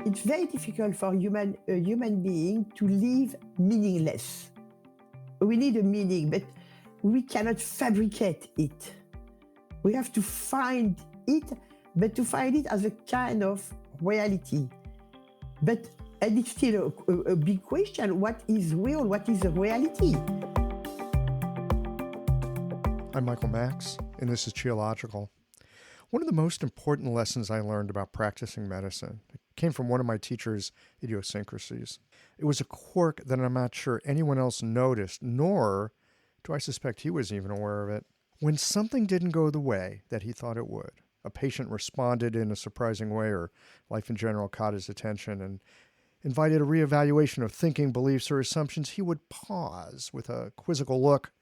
It's very difficult for a human being to live meaningless. We need a meaning, but we cannot fabricate it. We have to find it, but to find it as a kind of reality. And it's still a big question: what is real? What is a reality? I'm Michael Max, and this is Geological. One of the most important lessons I learned about practicing medicine came from one of my teacher's idiosyncrasies. It was a quirk that I'm not sure anyone else noticed, nor do I suspect he was even aware of it. When something didn't go the way that he thought it would, a patient responded in a surprising way, or life in general caught his attention and invited a reevaluation of thinking, beliefs, or assumptions, he would pause with a quizzical look,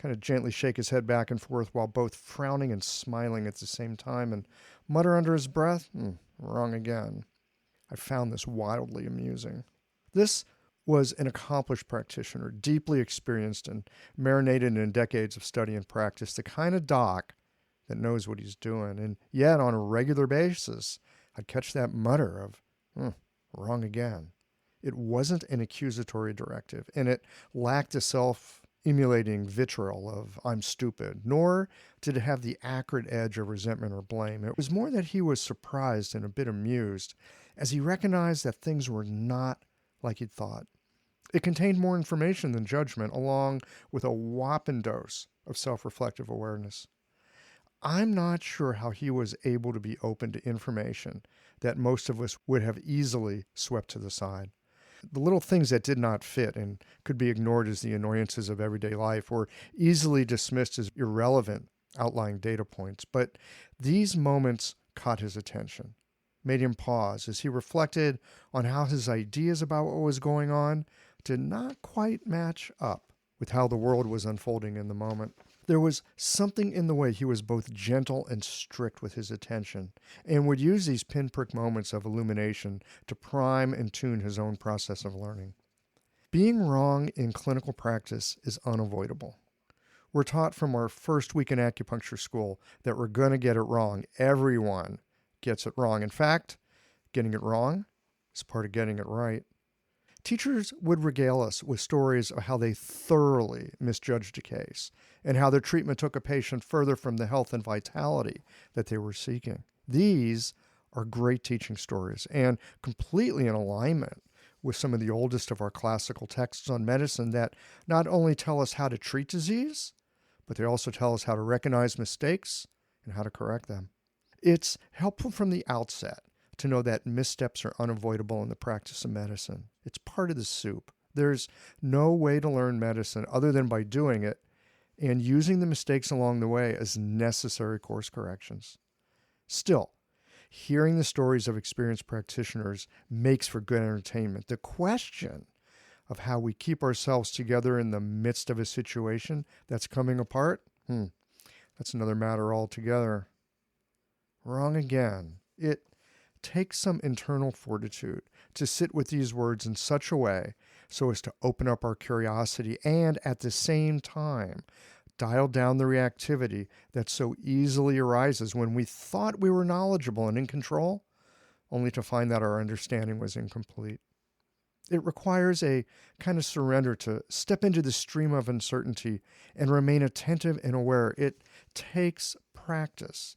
kind of gently shake his head back and forth while both frowning and smiling at the same time, and mutter under his breath, wrong again. I found this wildly amusing. This was an accomplished practitioner, deeply experienced and marinated in decades of study and practice, the kind of doc that knows what he's doing. And yet, on a regular basis, I'd catch that mutter of, wrong again. It wasn't an accusatory directive, and it lacked a self-emulating vitriol of I'm stupid, nor did it have the acrid edge of resentment or blame. It was more that he was surprised and a bit amused as he recognized that things were not like he'd thought. It contained more information than judgment, along with a whopping dose of self-reflective awareness. I'm not sure how he was able to be open to information that most of us would have easily swept to the side. The little things that did not fit and could be ignored as the annoyances of everyday life were easily dismissed as irrelevant outlying data points. But these moments caught his attention, made him pause as he reflected on how his ideas about what was going on did not quite match up with how the world was unfolding in the moment. There was something in the way he was both gentle and strict with his attention, and would use these pinprick moments of illumination to prime and tune his own process of learning. Being wrong in clinical practice is unavoidable. We're taught from our first week in acupuncture school that we're going to get it wrong. Everyone gets it wrong. In fact, getting it wrong is part of getting it right. Teachers would regale us with stories of how they thoroughly misjudged a case and how their treatment took a patient further from the health and vitality that they were seeking. These are great teaching stories and completely in alignment with some of the oldest of our classical texts on medicine that not only tell us how to treat disease, but they also tell us how to recognize mistakes and how to correct them. It's helpful from the outset to know that missteps are unavoidable in the practice of medicine. It's part of the soup. There's no way to learn medicine other than by doing it and using the mistakes along the way as necessary course corrections. Still, hearing the stories of experienced practitioners makes for good entertainment. The question of how we keep ourselves together in the midst of a situation that's coming apart, that's another matter altogether. Wrong again. It takes some internal fortitude to sit with these words in such a way so as to open up our curiosity and at the same time dial down the reactivity that so easily arises when we thought we were knowledgeable and in control, only to find that our understanding was incomplete. It requires a kind of surrender to step into the stream of uncertainty and remain attentive and aware. It takes practice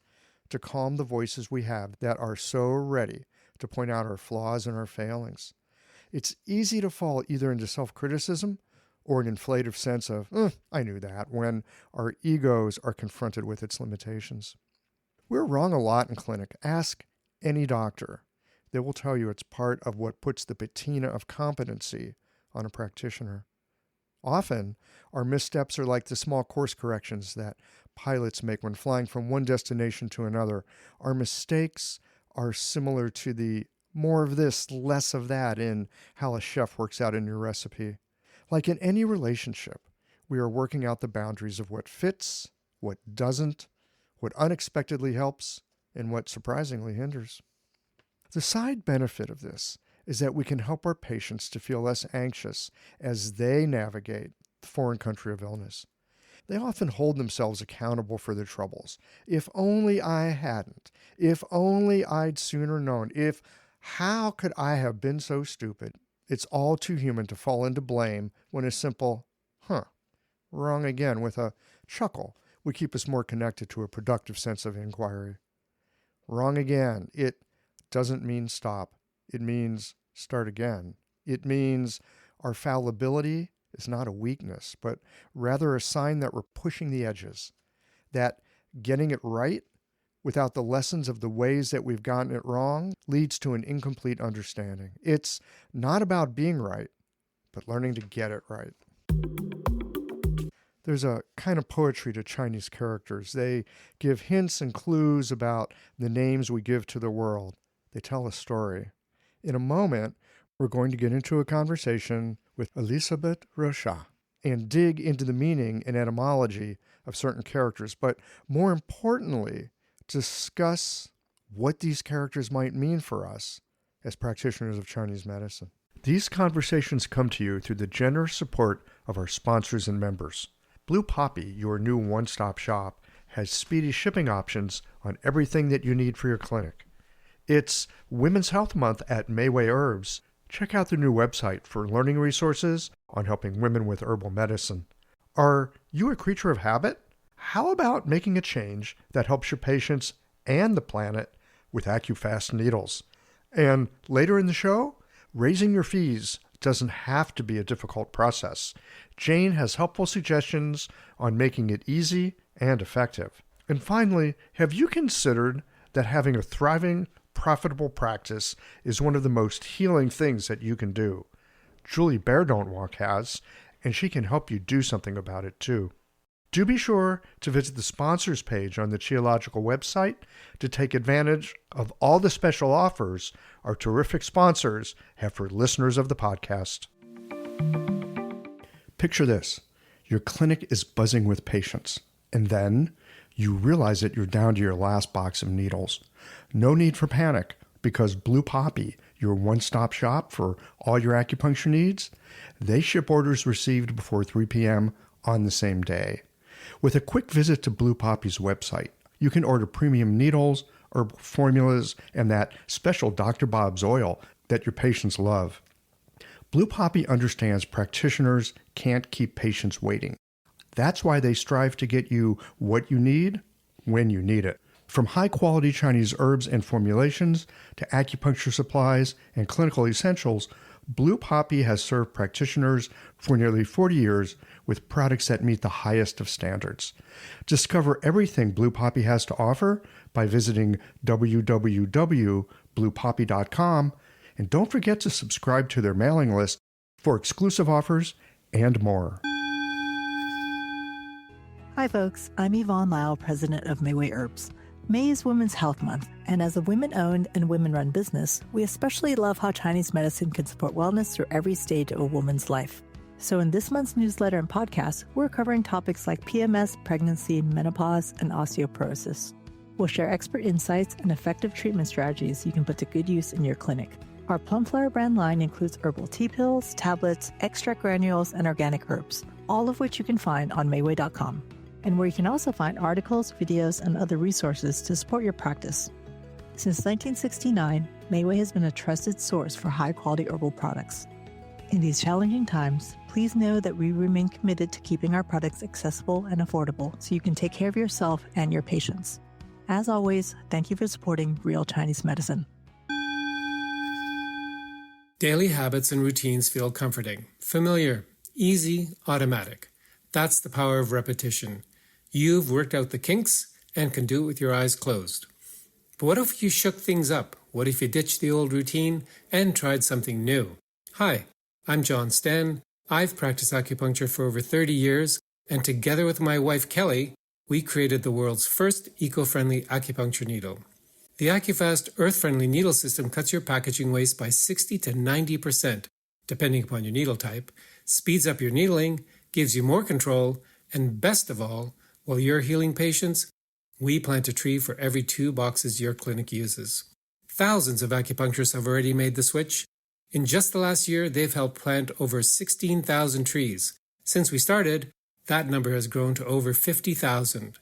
to calm the voices we have that are so ready to point out our flaws and our failings. It's easy to fall either into self-criticism or an inflative sense of, I knew that, when our egos are confronted with its limitations. We're wrong a lot in clinic. Ask any doctor. They will tell you it's part of what puts the patina of competency on a practitioner. Often, our missteps are like the small course corrections that pilots make when flying from one destination to another. Our mistakes are similar to the more of this, less of that in how a chef works out a new recipe. Like in any relationship, we are working out the boundaries of what fits, what doesn't, what unexpectedly helps, and what surprisingly hinders. The side benefit of this is that we can help our patients to feel less anxious as they navigate the foreign country of illness. They often hold themselves accountable for their troubles. If only I hadn't. If only I'd sooner known. If How could I have been so stupid? It's all too human to fall into blame when a simple, huh, wrong again with a chuckle would keep us more connected to a productive sense of inquiry. Wrong again. It doesn't mean stop. It means start again. It means our fallibility is not a weakness, but rather a sign that we're pushing the edges, that getting it right without the lessons of the ways that we've gotten it wrong leads to an incomplete understanding. It's not about being right, but learning to get it right. There's a kind of poetry to Chinese characters. They give hints and clues about the names we give to the world. They tell a story. In a moment, we're going to get into a conversation with Elisabeth Rochat and dig into the meaning and etymology of certain characters, but more importantly, discuss what these characters might mean for us as practitioners of Chinese medicine. These conversations come to you through the generous support of our sponsors and members. Blue Poppy, your new one-stop shop, has speedy shipping options on everything that you need for your clinic. It's Women's Health Month at Mayway Herbs. Check out their new website for learning resources on helping women with herbal medicine. Are you a creature of habit? How about making a change that helps your patients and the planet with AccuFast needles? And later in the show, raising your fees doesn't have to be a difficult process. Jane has helpful suggestions on making it easy and effective. And finally, have you considered that having a thriving, profitable practice is one of the most healing things that you can do? Julie Bear Don't Walk has, and she can help you do something about it too. Do be sure to visit the sponsors page on the Qiological website to take advantage of all the special offers our terrific sponsors have for listeners of the podcast. Picture this. Your clinic is buzzing with patients, and then you realize that you're down to your last box of needles. No need for panic, because Blue Poppy, your one-stop shop for all your acupuncture needs, they ship orders received before 3 p.m. on the same day. With a quick visit to Blue Poppy's website, you can order premium needles, herbal formulas, and that special Dr. Bob's oil that your patients love. Blue Poppy understands practitioners can't keep patients waiting. That's why they strive to get you what you need when you need it. From high-quality Chinese herbs and formulations to acupuncture supplies and clinical essentials, Blue Poppy has served practitioners for nearly 40 years with products that meet the highest of standards. Discover everything Blue Poppy has to offer by visiting www.bluepoppy.com, and don't forget to subscribe to their mailing list for exclusive offers and more. Hi folks, I'm Yvonne Lyle, president of Mayway Herbs. May is Women's Health Month, and as a women-owned and women-run business, we especially love how Chinese medicine can support wellness through every stage of a woman's life. So in this month's newsletter and podcast, we're covering topics like PMS, pregnancy, menopause, and osteoporosis. We'll share expert insights and effective treatment strategies you can put to good use in your clinic. Our Plumflower brand line includes herbal tea pills, tablets, extract granules, and organic herbs, all of which you can find on Mayway.com, and where you can also find articles, videos, and other resources to support your practice. Since 1969, Mayway has been a trusted source for high-quality herbal products. In these challenging times, please know that we remain committed to keeping our products accessible and affordable so you can take care of yourself and your patients. As always, thank you for supporting Real Chinese Medicine. Daily habits and routines feel comforting, familiar, easy, automatic. That's the power of repetition. You've worked out the kinks and can do it with your eyes closed. But what if you shook things up? What if you ditched the old routine and tried something new? Hi, I'm John Sten. I've practiced acupuncture for over 30 years, and together with my wife Kelly, we created the world's first eco-friendly acupuncture needle. The AccuFast earth-friendly needle system cuts your packaging waste by 60 to 90%, depending upon your needle type, speeds up your needling, gives you more control, and best of all, while you're healing patients, we plant a tree for every 2 boxes your clinic uses. Thousands of acupuncturists have already made the switch. In just the last year, they've helped plant over 16,000 trees. Since we started, that number has grown to over 50,000.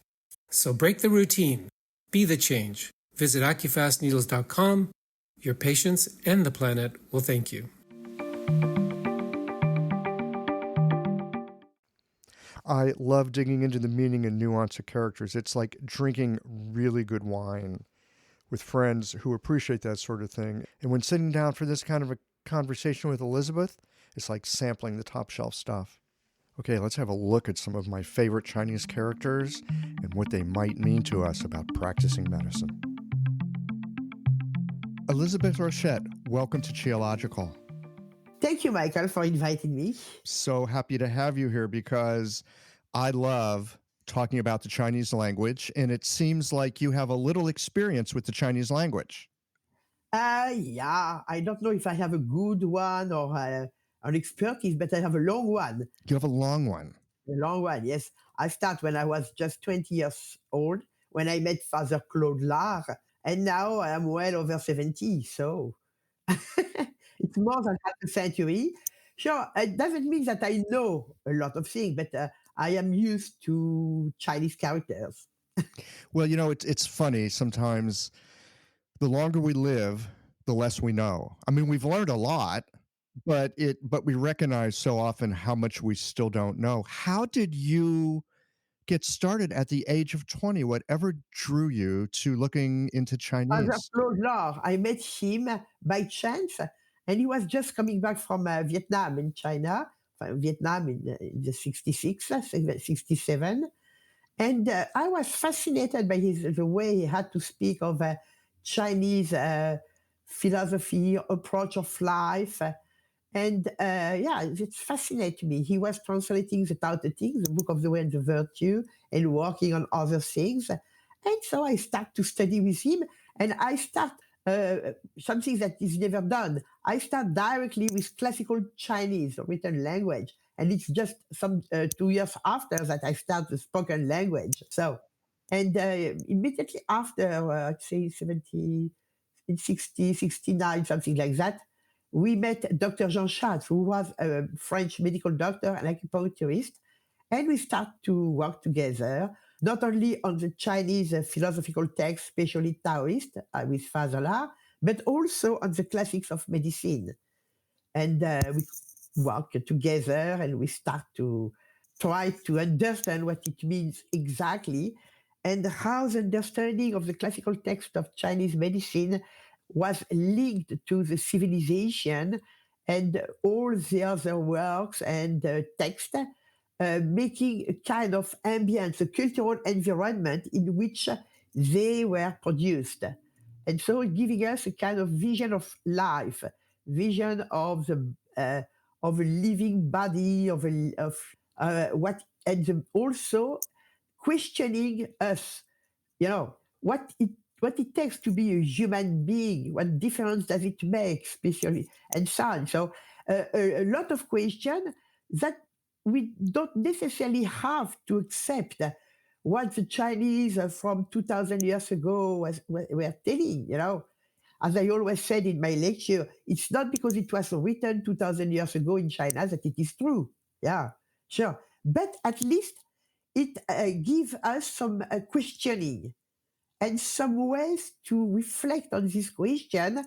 So break the routine. Be the change. Visit AccuFastNeedles.com Your patients and the planet will thank you. I love digging into the meaning and nuance of characters. It's like drinking really good wine with friends who appreciate that sort of thing. And when sitting down for this kind of a conversation with Elisabeth, it's like sampling the top shelf stuff. Okay, let's have a look at some of my favorite Chinese characters and what they might mean to us about practicing medicine. Elisabeth Rochat, welcome to Qiological. Thank you, Michael, for inviting me. So happy to have you here because I love talking about the Chinese language, and it seems like you have a little experience with the Chinese language. Yeah, I don't know if I have a good one or an expertise, but I have a long one. You have a long one. A long one, yes. I start when I was just 20 years old, when I met Father Claude Lard, and now I am well over 70, so it's more than half a century. Sure, it doesn't mean that I know a lot of things, but I am used to Chinese characters. Well, you know, it's funny sometimes. The longer we live, the less we know. I mean, we've learned a lot, but we recognize so often how much we still don't know. How did you get started at the age of 20? Whatever drew you to looking into Father Chinese? Claude Lard, I met him by chance, and he was just coming back from Vietnam in China, Vietnam in the 66, 67. And I was fascinated by the way he had to speak of Chinese philosophy, approach of life. Yeah, it fascinated me. He was translating the Tao Te Ching, the Book of the Way and the Virtue, and working on other things. And so I start to study with him, and I start something that is never done. I start directly with classical Chinese, written language, and it's just some 2 years after that I start the spoken language. So, and immediately after, I'd say 70, in 60, 69, something like that, we met Dr. Jean Schatz, who was a French medical doctor and acupuncturist, and we start to work together, not only on the Chinese philosophical texts, especially Taoist, with Father La, but also on the classics of medicine. And we work together and we start to try to understand what it means exactly and how the understanding of the classical text of Chinese medicine was linked to the civilization and all the other works and texts, making a kind of ambience, a cultural environment in which they were produced. And so giving us a kind of vision of life, vision of a living body, of what, and also questioning us, you know, what it takes to be a human being, what difference does it make, especially, and so on. So a lot of questions that we don't necessarily have to accept what the Chinese from 2,000 years ago were telling, you know. As I always said in my lecture, it's not because it was written 2,000 years ago in China that it is true. Yeah, sure. But at least it gives us some questioning and some ways to reflect on this question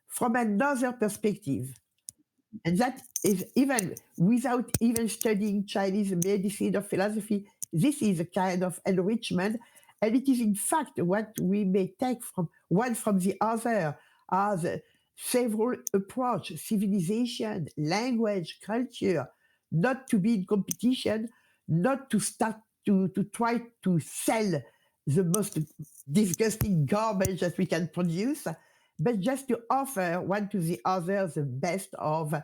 from another perspective. And that is even without even studying Chinese medicine or philosophy, this is a kind of enrichment. And it is in fact what we may take from one from the other as several approach, civilization, language, culture, not to be in competition, not to start to try to sell the most disgusting garbage that we can produce, but just to offer one to the other the best of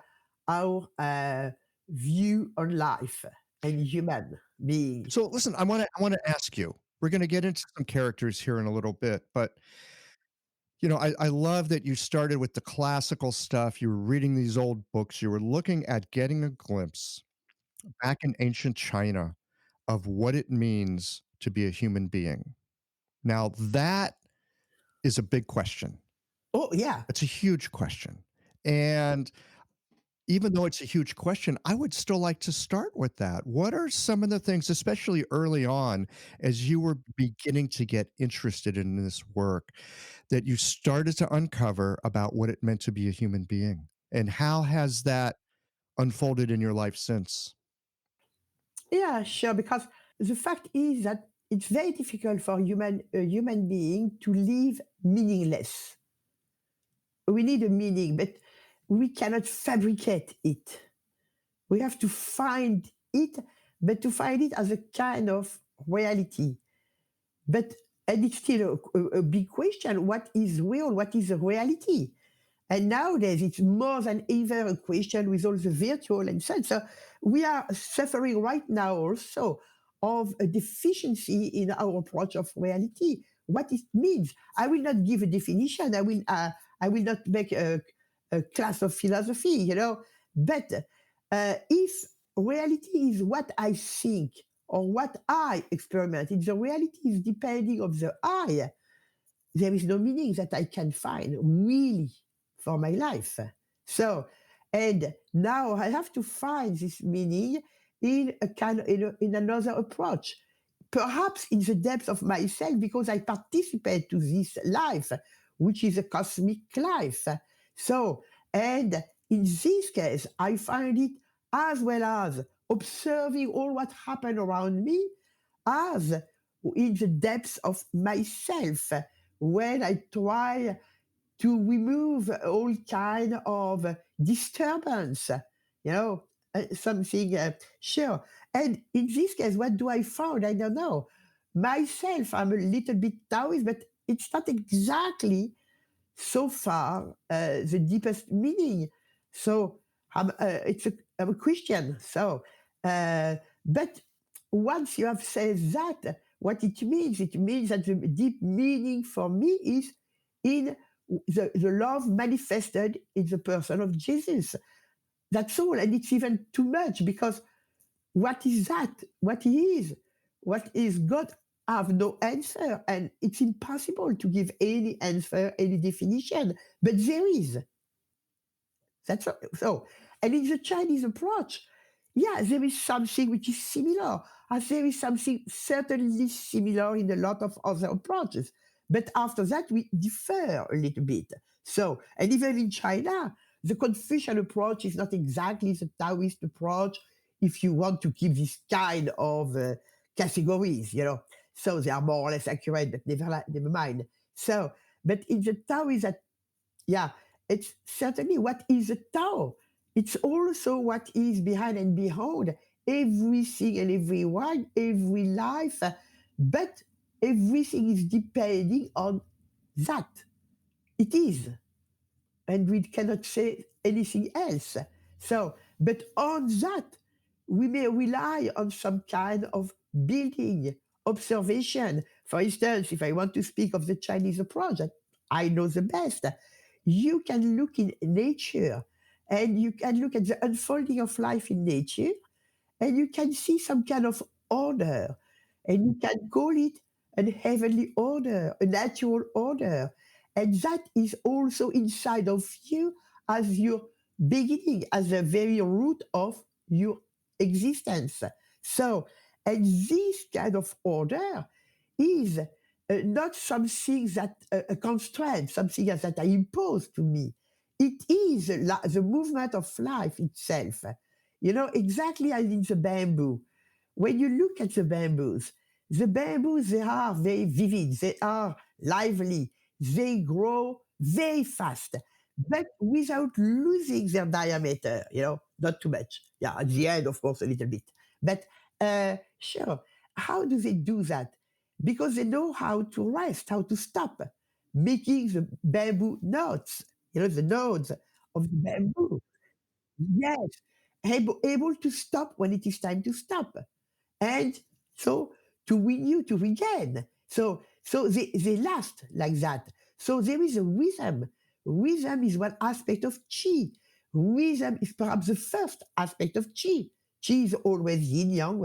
our view on life and human being. So listen, I want to ask you. We're going to get into some characters here in a little bit, but you know, I love that you started with the classical stuff. You were reading these old books. You were looking at getting a glimpse back in ancient China of what it means to be a human being. Now, that is a big question. Oh, yeah. It's a huge question. And even though it's a huge question, I would still like to start with that. What are some of the things, especially early on, as you were beginning to get interested in this work, that you started to uncover about what it meant to be a human being? And how has that unfolded in your life since? Yeah, sure. Because the fact is that it's very difficult for a human being to live meaningless. We need a meaning, but we cannot fabricate it. We have to find it, but to find it as a kind of reality. But and it's still a big question: what is real? What is a reality? And nowadays, it's more than ever a question with all the virtual and so on. So we are suffering right now also of a deficiency in our approach of reality. What it means. I will not give a definition. I will not make a class of philosophy, But if reality is what I think or what I experiment, if the reality is depending of the I, there is no meaning that I can find really for my life. So, and now I have to find this meaning in a kind of, in another approach, perhaps in the depth of myself, because I participate to this life, which is a cosmic life. So, and in this case, I find it as well as observing all what happened around me as in the depths of myself when I try to remove all kind of disturbance, something, sure. And in this case, what do I find? I don't know. Myself, I'm a little bit Taoist, but it's not exactly so far the deepest meaning. So I'm a Christian. So, but once you have said that, what it means that the deep meaning for me is in the love manifested in the person of Jesus. That's all. And it's even too much because what is that? What he is? What is God? I have no answer. And it's impossible to give any answer, any definition. But there is. So. And in the Chinese approach, yeah, there is something which is similar. As there is something certainly similar in a lot of other approaches. But after that, we differ a little bit. So, and even in China, the Confucian approach is not exactly the Taoist approach if you want to keep this kind of categories, So they are more or less accurate, but never mind. So, but in the Taoist, yeah, it's certainly what is a Tao. It's also what is behind and behold everything and everyone, every life, but everything is depending on that. It is, and we cannot say anything else. So, but on that, we may rely on some kind of building, observation. For instance, if I want to speak of the Chinese approach, that I know the best, you can look in nature and you can look at the unfolding of life in nature and you can see some kind of order and you can call it a heavenly order, a natural order. And that is also inside of you as your beginning, as the very root of your existence. So, and this kind of order is not something that a constraint, something that I impose to me. It is the movement of life itself. Exactly as in the bamboo. When you look at the bamboos, they are very vivid, they are lively, they grow very fast, but without losing their diameter, not too much. Yeah, at the end, of course, a little bit. But sure, how do they do that? Because they know how to rest, how to stop, making the bamboo knots, the nodes of the bamboo. Yes, able to stop when it is time to stop, and so to renew, to regain. So they last like that. So there is a rhythm. Rhythm is one aspect of chi. Rhythm is perhaps the first aspect of chi. Chi is always yin yang,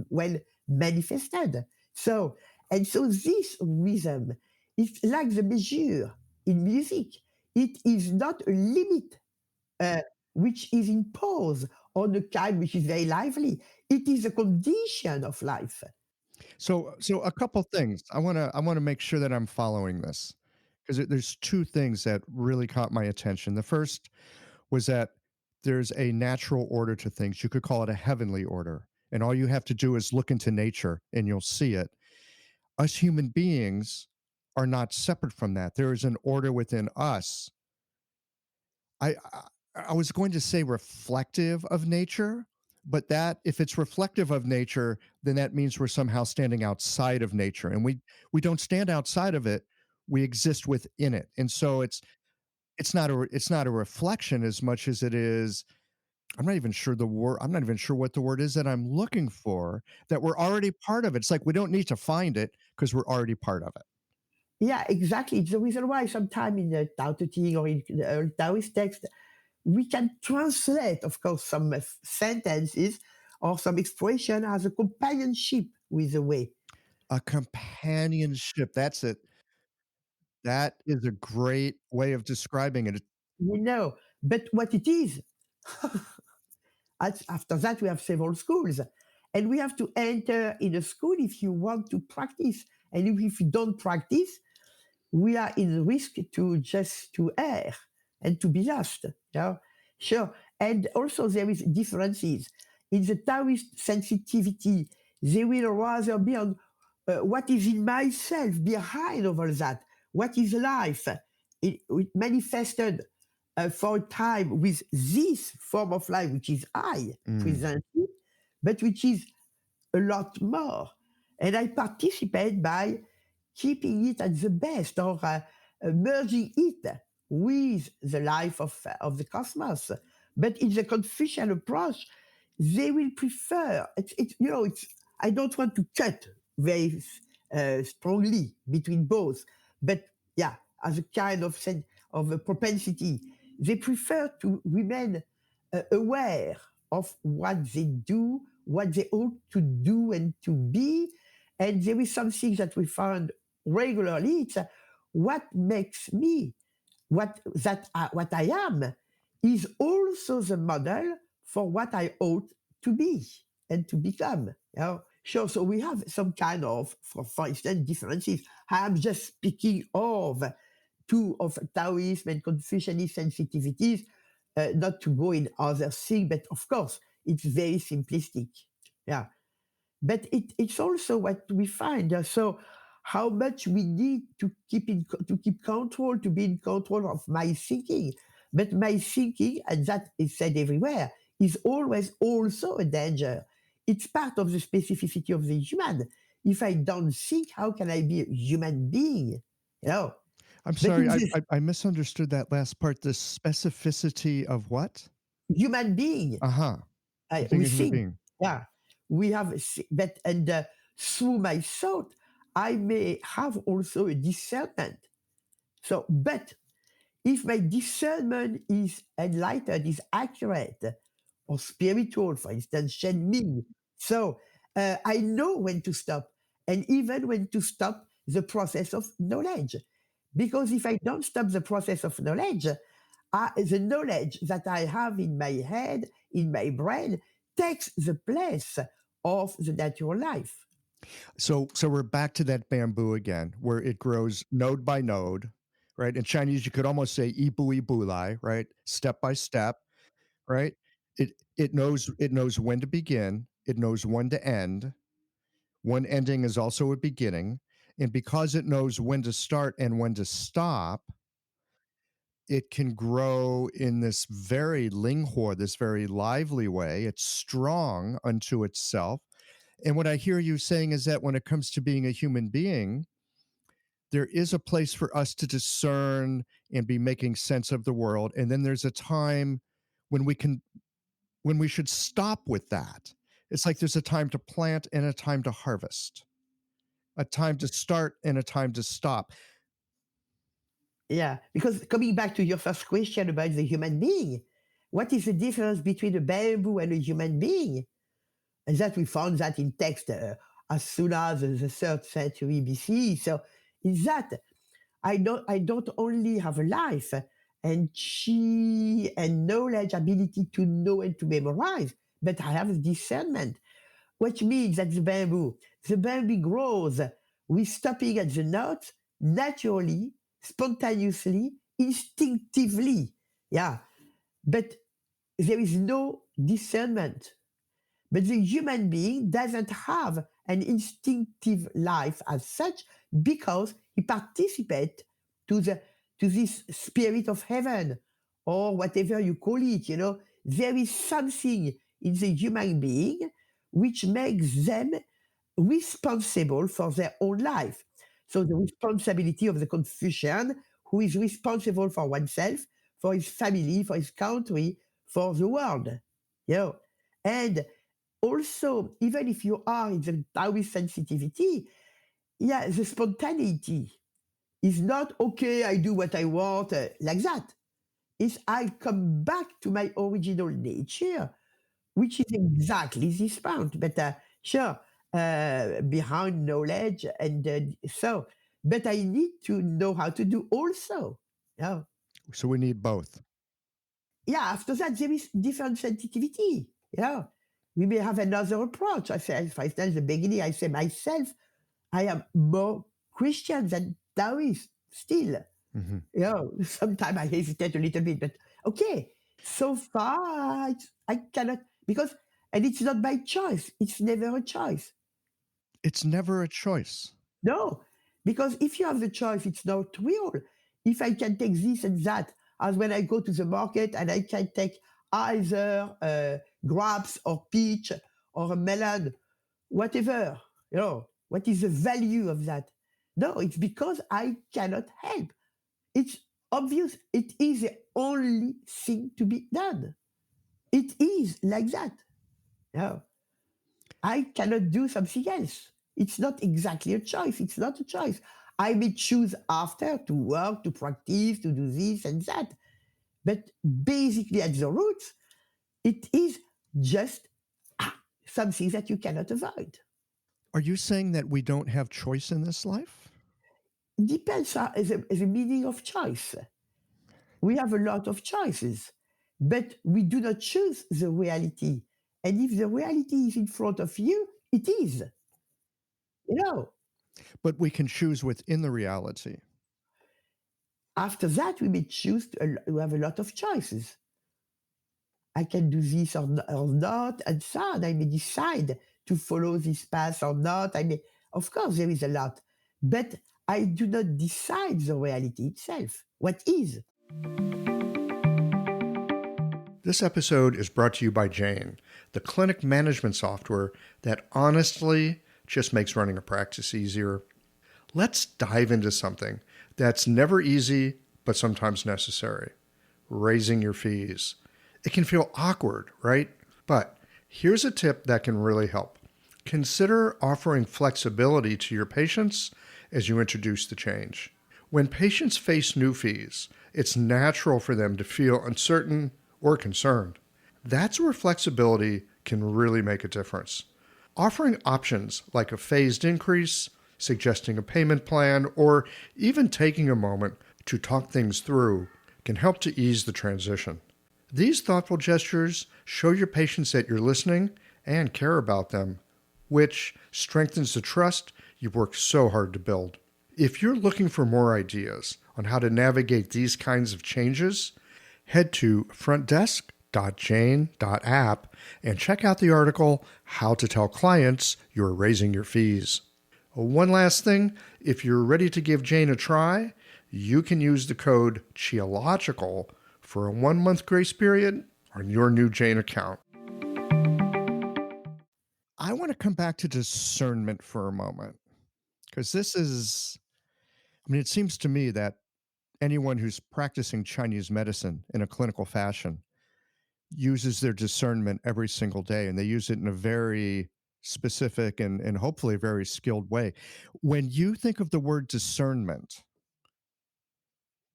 well manifested. So and so this rhythm is like the measure in music. It is not a limit. which is imposed on a kind which is very lively. It is a condition of life. So a couple things. I want to make sure that I'm following this because there's two things that really caught my attention. The first was that there's a natural order to things. You could call it a heavenly order. And all you have to do is look into nature and you'll see it. Us human beings are not separate from that. There is an order within us. I was going to say reflective of nature, but that if it's reflective of nature, then that means we're somehow standing outside of nature, and we don't stand outside of it. We exist within it, and so it's not a reflection as much as it is. I'm not even sure the word. I'm not even sure what the word is that I'm looking for. That we're already part of it. It's like we don't need to find it because we're already part of it. Yeah, exactly. It's the reason why sometimes in the Tao Te Ching or in the Taoist text, we can translate, of course, some sentences or some expression as a companionship with the way. A companionship. That's it. That is a great way of describing it. You know, but what it is, after that, we have several schools. And we have to enter in a school if you want to practice. And if you don't practice, we are in risk to just to err and to be lost. Sure. And also there is differences in the Taoist sensitivity. They will rather be on what is in myself behind all that. What is life? It manifested for a time with this form of life, which is I presently, but which is a lot more. And I participate by keeping it at the best or merging it with the life of the cosmos. But in the Confucian approach, they will prefer, I don't want to cut very strongly between both, but yeah, as a kind of a propensity, they prefer to remain aware of what they do, what they ought to do and to be. And there is something that we found regularly. It's what makes me, what I am, is also the model for what I ought to be and to become. Sure. So we have some kind of, for instance, differences. I am just speaking of two of Taoism and Confucianist sensitivities, not to go in other things, but of course, it's very simplistic. Yeah. But it's also what we find. So how much we need to keep control, to be in control of my thinking. But my thinking, and that is said everywhere, is always also a danger. It's part of the specificity of the human. If I don't think, how can I be a human being? You know, I'm but in sorry, this I misunderstood that last part. The specificity of what? human being, Uh-huh. Being we a human think, being. yeah, we have, but and through my thought, I may have also a discernment. So, but if my discernment is enlightened, is accurate or spiritual, for instance, Shen Ming, so I know when to stop and even when to stop the process of knowledge. Because if I don't stop the process of knowledge, the knowledge that I have in my head, in my brain, takes the place of the natural life. So we're back to that bamboo again, where it grows node by node, right? In Chinese, you could almost say ibu ibu lai, right? Step by step, right? It knows when to begin, it knows when to end. One ending is also a beginning. And because it knows when to start and when to stop, it can grow in this very linghua, this very lively way. It's strong unto itself. And what I hear you saying is that when it comes to being a human being, there is a place for us to discern and be making sense of the world. And then there's a time when we should stop with that. It's like there's a time to plant and a time to harvest, a time to start and a time to stop. Yeah, because coming back to your first question about the human being, what is the difference between a bamboo and a human being? And that we found that in text as soon as the third century BC. So is that I don't only have a life, and chi and knowledge, ability to know and to memorize, but I have discernment, which means that the bamboo grows with stopping at the notes naturally, spontaneously, instinctively. Yeah, but there is no discernment. But the human being doesn't have an instinctive life as such because he participates to the to this spirit of heaven or whatever you call it. There is something in the human being which makes them responsible for their own life. So the responsibility of the Confucian, who is responsible for oneself, for his family, for his country, for the world. And also, even if you are in the Taoist sensitivity, yeah, the spontaneity is not okay, I do what I want, like that. It's I come back to my original nature, which is exactly this point. But sure, behind knowledge and so, but I need to know how to do also. Yeah. So we need both. Yeah, after that, there is different sensitivity. Yeah. We may have another approach. I say, for instance, at the beginning, I say myself, I am more Christian than Taoist still. Hmm. Sometimes I hesitate a little bit, but okay. So far, I cannot, because, and it's not by choice. It's never a choice. It's never a choice. No, because if you have the choice, it's not real. If I can take this and that, as when I go to the market and I can take either grapes or peach or a melon, whatever, what is the value of that? No, it's because I cannot help. It's obvious. It is the only thing to be done. It is like that. No, I cannot do something else. It's not exactly a choice. It's not a choice. I may choose after to work, to practice, to do this and that. But basically, at the roots, it is just something that you cannot avoid. Are you saying that we don't have choice in this life? Depends on the meaning of choice. We have a lot of choices, but we do not choose the reality. And if the reality is in front of you, it is. You know, But we can choose within the reality. After that, we may choose to have a lot of choices. I can do this or not, and so on. I may decide to follow this path or not. Of course, there is a lot, but I do not decide the reality itself. What is? This episode is brought to you by Jane, the clinic management software that honestly just makes running a practice easier. Let's dive into something that's never easy, but sometimes necessary: raising your fees. It can feel awkward, right? But here's a tip that can really help. Consider offering flexibility to your patients as you introduce the change. When patients face new fees, it's natural for them to feel uncertain or concerned. That's where flexibility can really make a difference. Offering options like a phased increase, suggesting a payment plan, or even taking a moment to talk things through can help to ease the transition. These thoughtful gestures show your patients that you're listening and care about them, which strengthens the trust you've worked so hard to build. If you're looking for more ideas on how to navigate these kinds of changes, head to frontdesk.jane.app and check out the article, How to Tell Clients You're Raising Your Fees. One last thing, if you're ready to give Jane a try, you can use the code CHIOLOGICAL for a 1-month grace period on your new Jane account. I want to come back to discernment for a moment, because it seems to me that anyone who's practicing Chinese medicine in a clinical fashion uses their discernment every single day, and they use it in a very specific and hopefully a very skilled way. When you think of the word discernment,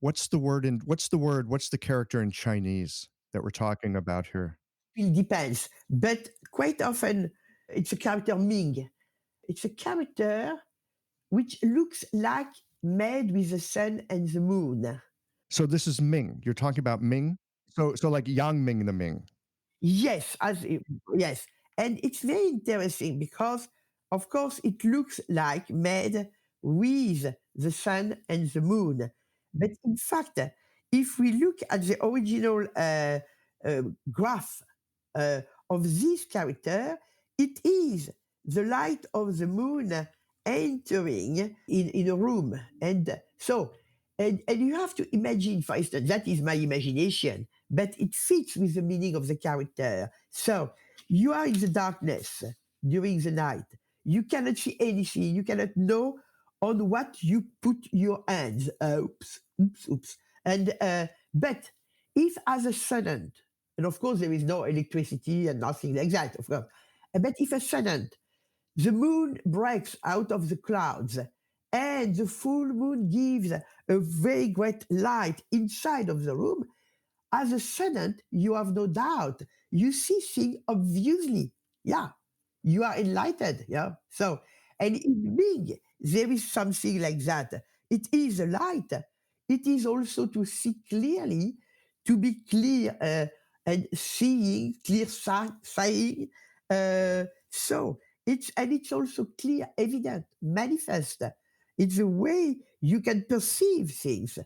what's the character in Chinese that we're talking about here? It depends, but quite often it's a character Ming. It's a character which looks like made with the sun and the moon. So this is Ming. You're talking about Ming? So like Yang Ming the Ming. Yes, yes, and it's very interesting because, of course, it looks like made with the sun and the moon, but in fact, if we look at the original uh, graph uh, of this character, it is the light of the moon entering in a room, and so and you have to imagine, for instance, that is my imagination, but it fits with the meaning of the character. So you are in the darkness during the night. You cannot see anything. You cannot know on what you put your hands. Oops, oops, oops. And but if as a sudden, and of course there is no electricity and nothing like that, of course. But if a sudden the moon breaks out of the clouds and the full moon gives a very great light inside of the room, as a student, you have no doubt. You see things obviously. Yeah, you are enlightened. Yeah. So, and in big, there is something like that. It is a light. It is also to see clearly, to be clear and seeing, clear saying. So it's also clear, evident, manifest. It's a way you can perceive things.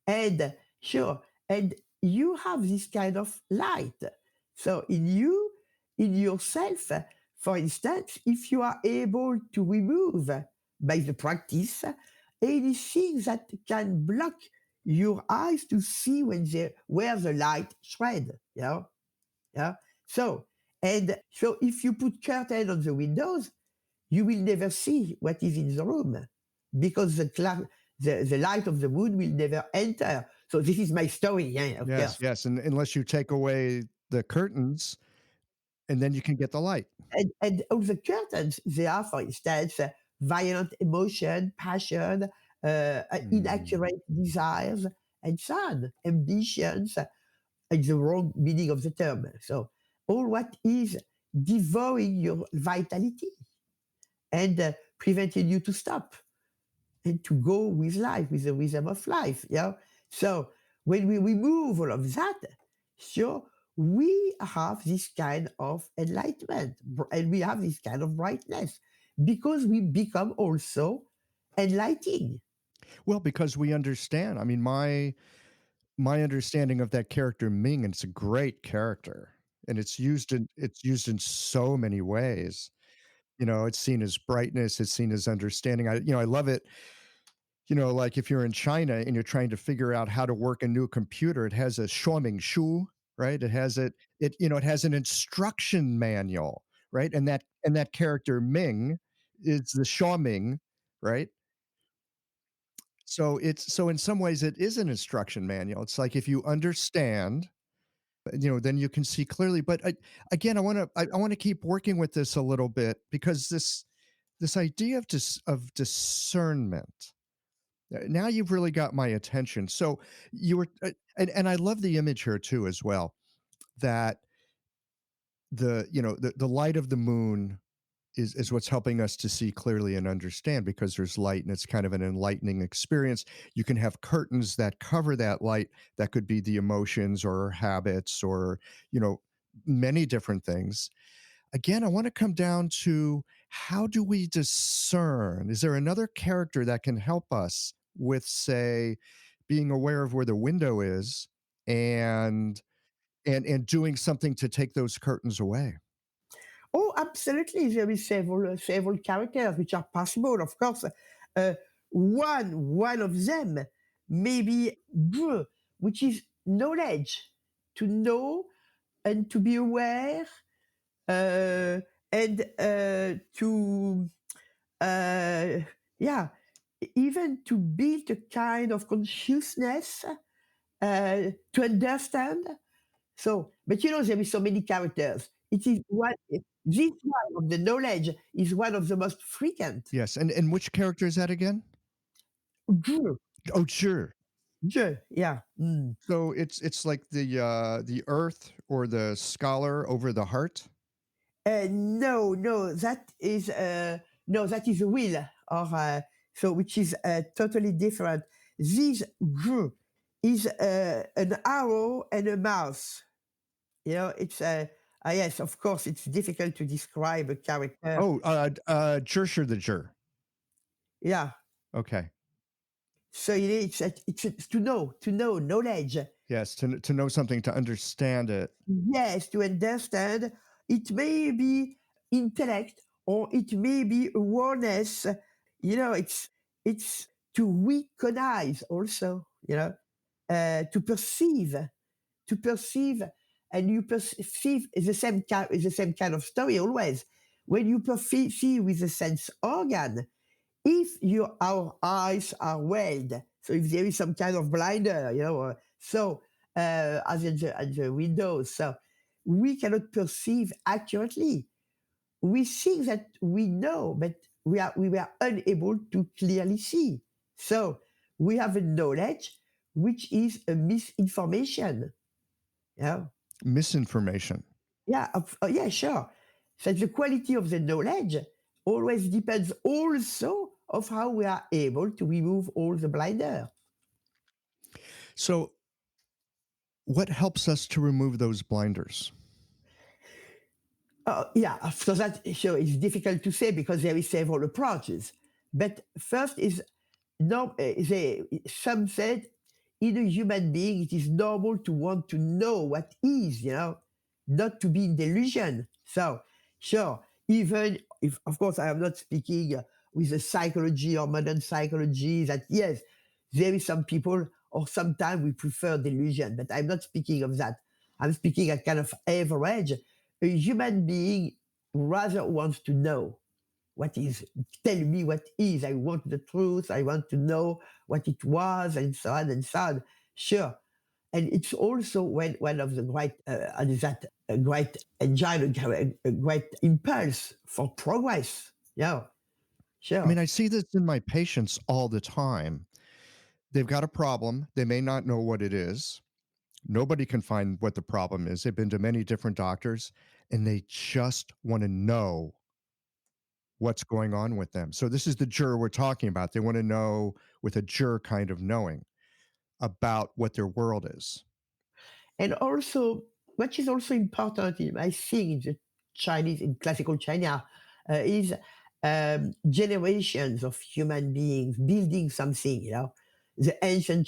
And sure, and you have this kind of light. So in you, in yourself, for instance, if you are able to remove by the practice anything that can block your eyes to see where the light spread, yeah. So so if you put curtain on the windows, you will never see what is in the room because the light of the moon will never enter. So this is my story, yeah, of Yes, course. yes. And unless you take away the curtains, and then you can get the light. And all the curtains, they are, for instance, violent emotion, passion, inaccurate desires, and so on, ambitions, and the wrong meaning of the term. So all what is devouring your vitality and preventing you to stop and to go with life, with the rhythm of life. Yeah. So when we remove all of that, sure, we have this kind of enlightenment and we have this kind of brightness because we become also enlightening. Well, because we understand. I mean, my understanding of that character Ming, and it's a great character, and it's used in so many ways. It's seen as brightness, it's seen as understanding. I love it. Like if you're in China and you're trying to figure out how to work a new computer, it has a Shuoming Shu, right? It has an instruction manual, right? And that character Ming is the Shuoming, right? So in some ways it is an instruction manual. It's like if you understand, then you can see clearly. But again, I want to keep working with this a little bit because this idea of discernment. Now you've really got my attention. So you were, and I love the image here too as well. That the light of the moon is what's helping us to see clearly and understand because there's light and it's kind of an enlightening experience. You can have curtains that cover that light. That could be the emotions or habits or many different things. Again, I want to come down to how do we discern? Is there another character that can help us with, say, being aware of where the window is and and doing something to take those curtains away? Oh, absolutely. There is several characters which are possible, of course. Uh, one of them maybe which is knowledge, to know and to be aware, uh, and to uh, yeah, even to build a kind of consciousness to understand. So, but there is so many characters. It is one. This one of the knowledge is one of the most frequent. Yes, and which character is that again? Je, Oh, sure. yeah. Mm. So it's like the earth or the scholar over the heart. No, no, that is no, that is a will, or so which is totally different. This je is an arrow and a mouse. It's yes, of course, it's difficult to describe a character. Oh, Jersher the Jer. Yeah. Okay. So it's to know knowledge. Yes, to know something, to understand it. Yes, to understand. It may be intellect or it may be awareness. It's to recognize also. To perceive, and you perceive is the same kind of story always. When you perceive with the sense organ, if our eyes are welled, so if there is some kind of blinder, as at the windows, so we cannot perceive accurately. We think that we know, but we were unable to clearly see. So we have a knowledge which is a misinformation. Yeah. Misinformation. Yeah, yeah, sure. So the quality of the knowledge always depends also of how we are able to remove all the blinder. So, what helps us to remove those blinders? Yeah, so it's difficult to say because there is several approaches. But first is no, some said in a human being it is normal to want to know what is, not to be in delusion. So sure, even if of course I am not speaking with the psychology or modern psychology that yes, there is some people or sometimes we prefer delusion, but I'm not speaking of that. I'm speaking at kind of average. A human being rather wants to know what is. Tell me what is. I want the truth. I want to know what it was, and so on and so on. Sure. And it's also one of the great, a great engine, a great impulse for progress. Yeah, I mean, sure. I see this in my patients all the time. They've got a problem. They may not know what it is. Nobody can find what the problem is. They've been to many different doctors and they just want to know what's going on with them. So, this is the juror we're talking about. They want to know with a juror kind of knowing about what their world is. And also, what is also important, I think, in the Chinese, in classical China, is generations of human beings building something, the ancient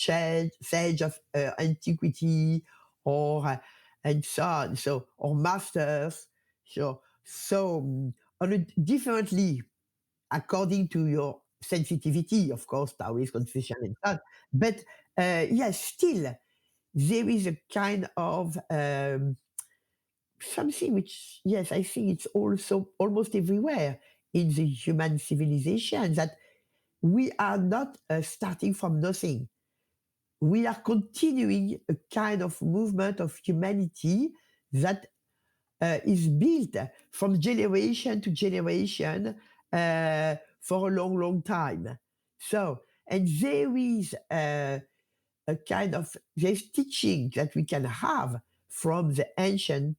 sage of antiquity, or and so on, so or masters, on a differently according to your sensitivity, of course, Taoist, Confucian, and so on. But yes, still there is a kind of something which, yes, I think it's also almost everywhere in the human civilization that we are not starting from nothing. We are continuing a kind of movement of humanity that is built from generation to generation for a long, long time. So, and there is a kind of there's teaching that we can have from the ancient,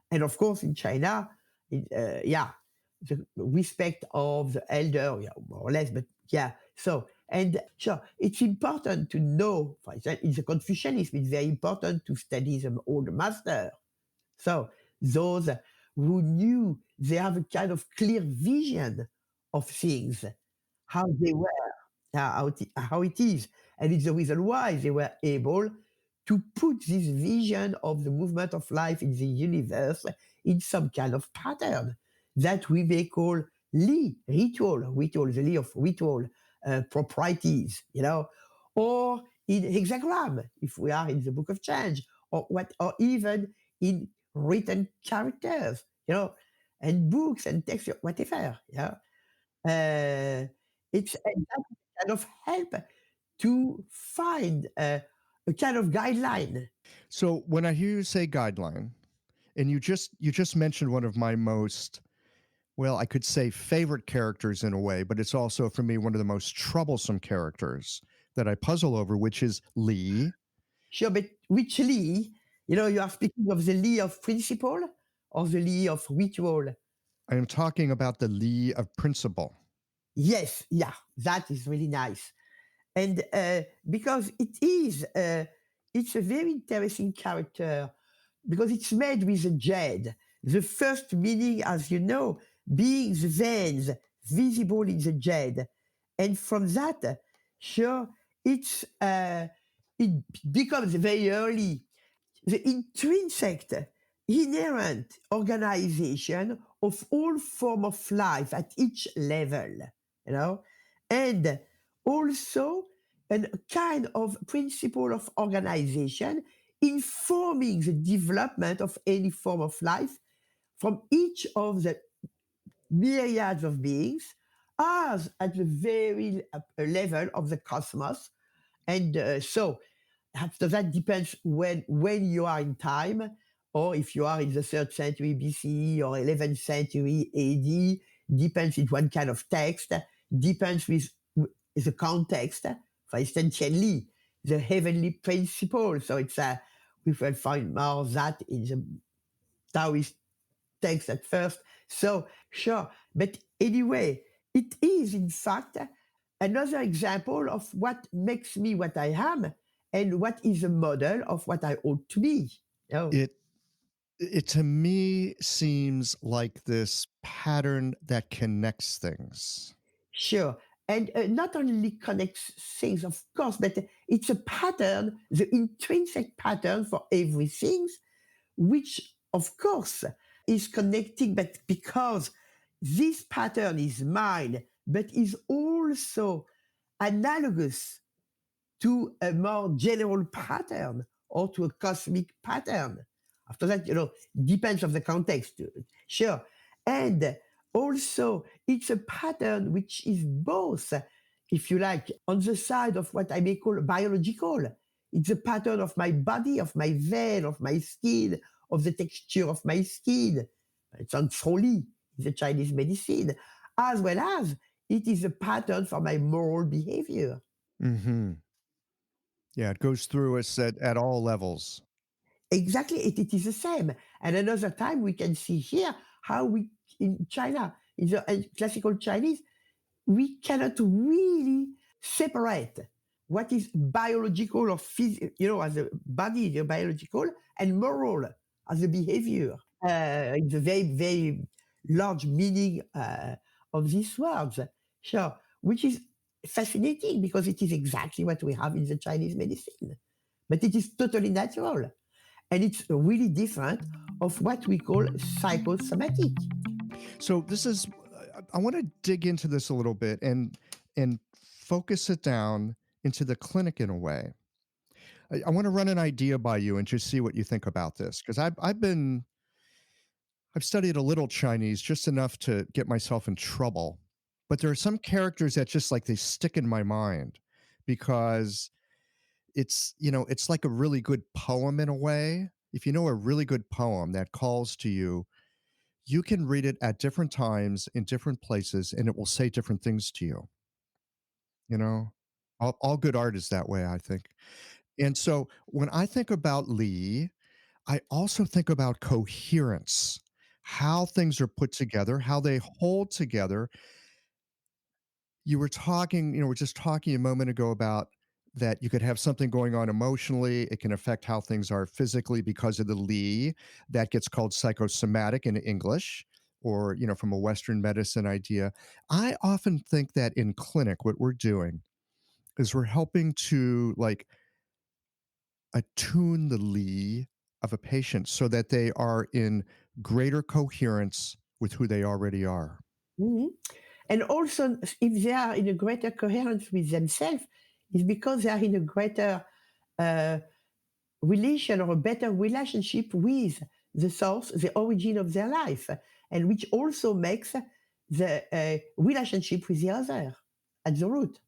and of course in China, the respect of the elder, yeah, more or less, but yeah. So and sure, it's important to know. For example, in the Confucianism, it's very important to study the old master. So those who knew, they have a kind of clear vision of things, how they were, how it is. And it's the reason why they were able to put this vision of the movement of life in the universe in some kind of pattern that we may call ritual, the Li of ritual proprieties, or in hexagram, if we are in the Book of Change, or even in written characters, and books and texts, whatever. Yeah, it's and that kind of help to find a kind of guideline. So, when I hear you say guideline, and you just mentioned one of my most, well, I could say favorite characters in a way, but it's also for me one of the most troublesome characters that I puzzle over, which is Lee. Sure, but which Li, you are speaking of the Li of principle or the Li of ritual? I am talking about the Lee of principle. Yes, yeah, that is really nice. And because it is it's a very interesting character because it's made with a jade. The first meaning, as you know, being the veins visible in the jade. And from that, sure, it becomes very early the intrinsic, inherent organization of all form of life at each level, you know, and also a kind of principle of organization informing the development of any form of life from each of the myriads of beings as at the very level of the cosmos. And so after that depends when you are in time, or if you are in the 3rd century BCE or 11th century AD, depends with one kind of text, depends with the context. For instance, Chen Li, the heavenly principle. So it's we will find more of that in the Taoist text at first. So sure, but anyway, it is in fact another example of what makes me what I am and what is a model of what I ought to be. Oh, It to me seems like this pattern that connects things. sure. And not only connects things, of course, but it's a pattern, the intrinsic pattern for everything, which, of course, is connecting, but because this pattern is mine, but is also analogous to a more general pattern or to a cosmic pattern. After that, depends of the context. Sure. And also, it's a pattern which is both, if you like, on the side of what I may call biological. It's a pattern of my body, of my vein, of my skin, of the texture of my skin. It's on Li, the Chinese medicine, as well as it is a pattern for my moral behavior. Mm-hmm. Yeah, it goes through us at all levels. Exactly, it is the same. And another time we can see here how we, in China, in the classical Chinese, we cannot really separate what is biological or physical, as a body, the biological, and moral as a behavior. It's a very, very large meaning of these words. Sure, which is fascinating because it is exactly what we have in the Chinese medicine. But it is totally natural. And it's really different of what we call psychosomatic. So this is I want to dig into this a little bit and focus it down into the clinic in a way. I want to run an idea by you and just see what you think about this because I've studied a little Chinese, just enough to get myself in trouble. But there are some characters that just like they stick in my mind because it's like a really good poem in a way. If you know a really good poem that calls to you, you can read it at different times in different places and it will say different things to you. You know, all good art is that way, I think. And so when I think about Lee, I also think about coherence, how things are put together, how they hold together. You were talking, we're just talking a moment ago about that you could have something going on emotionally. It can affect how things are physically because of the Li. That gets called psychosomatic in English or, from a Western medicine idea. I often think that in clinic, what we're doing is we're helping to like attune the Li of a patient so that they are in greater coherence with who they already are. Mhm. And also, if they are in a greater coherence with themselves, it's because they are in a greater uh, relation or a better relationship with the source, the origin of their life, and which also makes the relationship with the other at the root.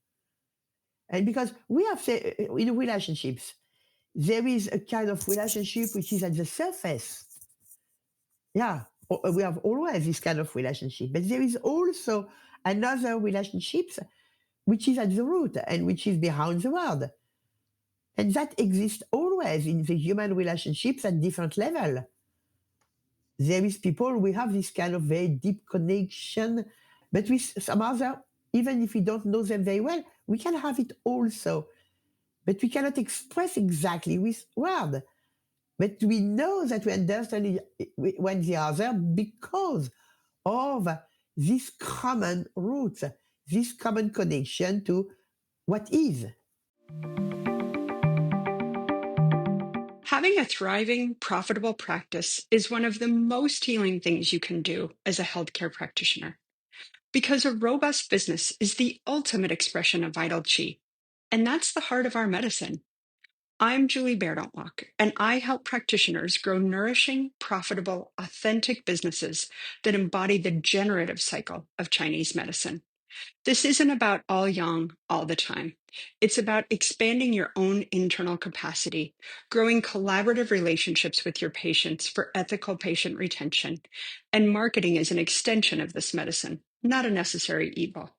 And because we have, say, in relationships, there is a kind of relationship which is at the surface. Yeah, we have always this kind of relationship, but there is also another relationships which is at the root and which is behind the world. And that exists always in the human relationships at different level. There is people, we have this kind of very deep connection, but with some other, even if we don't know them very well, we can have it also but we cannot express exactly with words. But we know that we understand one the other because of this common roots, this common connection to what is. Having a thriving, profitable practice is one of the most healing things you can do as a healthcare practitioner. Because a robust business is the ultimate expression of vital chi. And that's the heart of our medicine. I'm Julie Bairdontlock, and I help practitioners grow nourishing, profitable, authentic businesses that embody the generative cycle of Chinese medicine. This isn't about all yang all the time. It's about expanding your own internal capacity, growing collaborative relationships with your patients for ethical patient retention, and marketing as an extension of this medicine, not a necessary evil.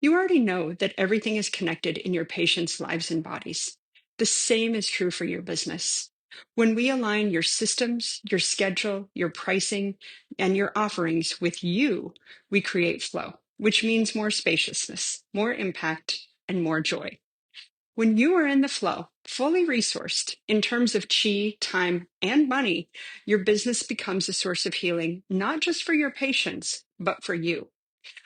You already know that everything is connected in your patients' lives and bodies. The same is true for your business. When we align your systems, your schedule, your pricing, and your offerings with you, we create flow, which means more spaciousness, more impact, and more joy. When you are in the flow, fully resourced in terms of chi, time, and money, your business becomes a source of healing, not just for your patients, but for you.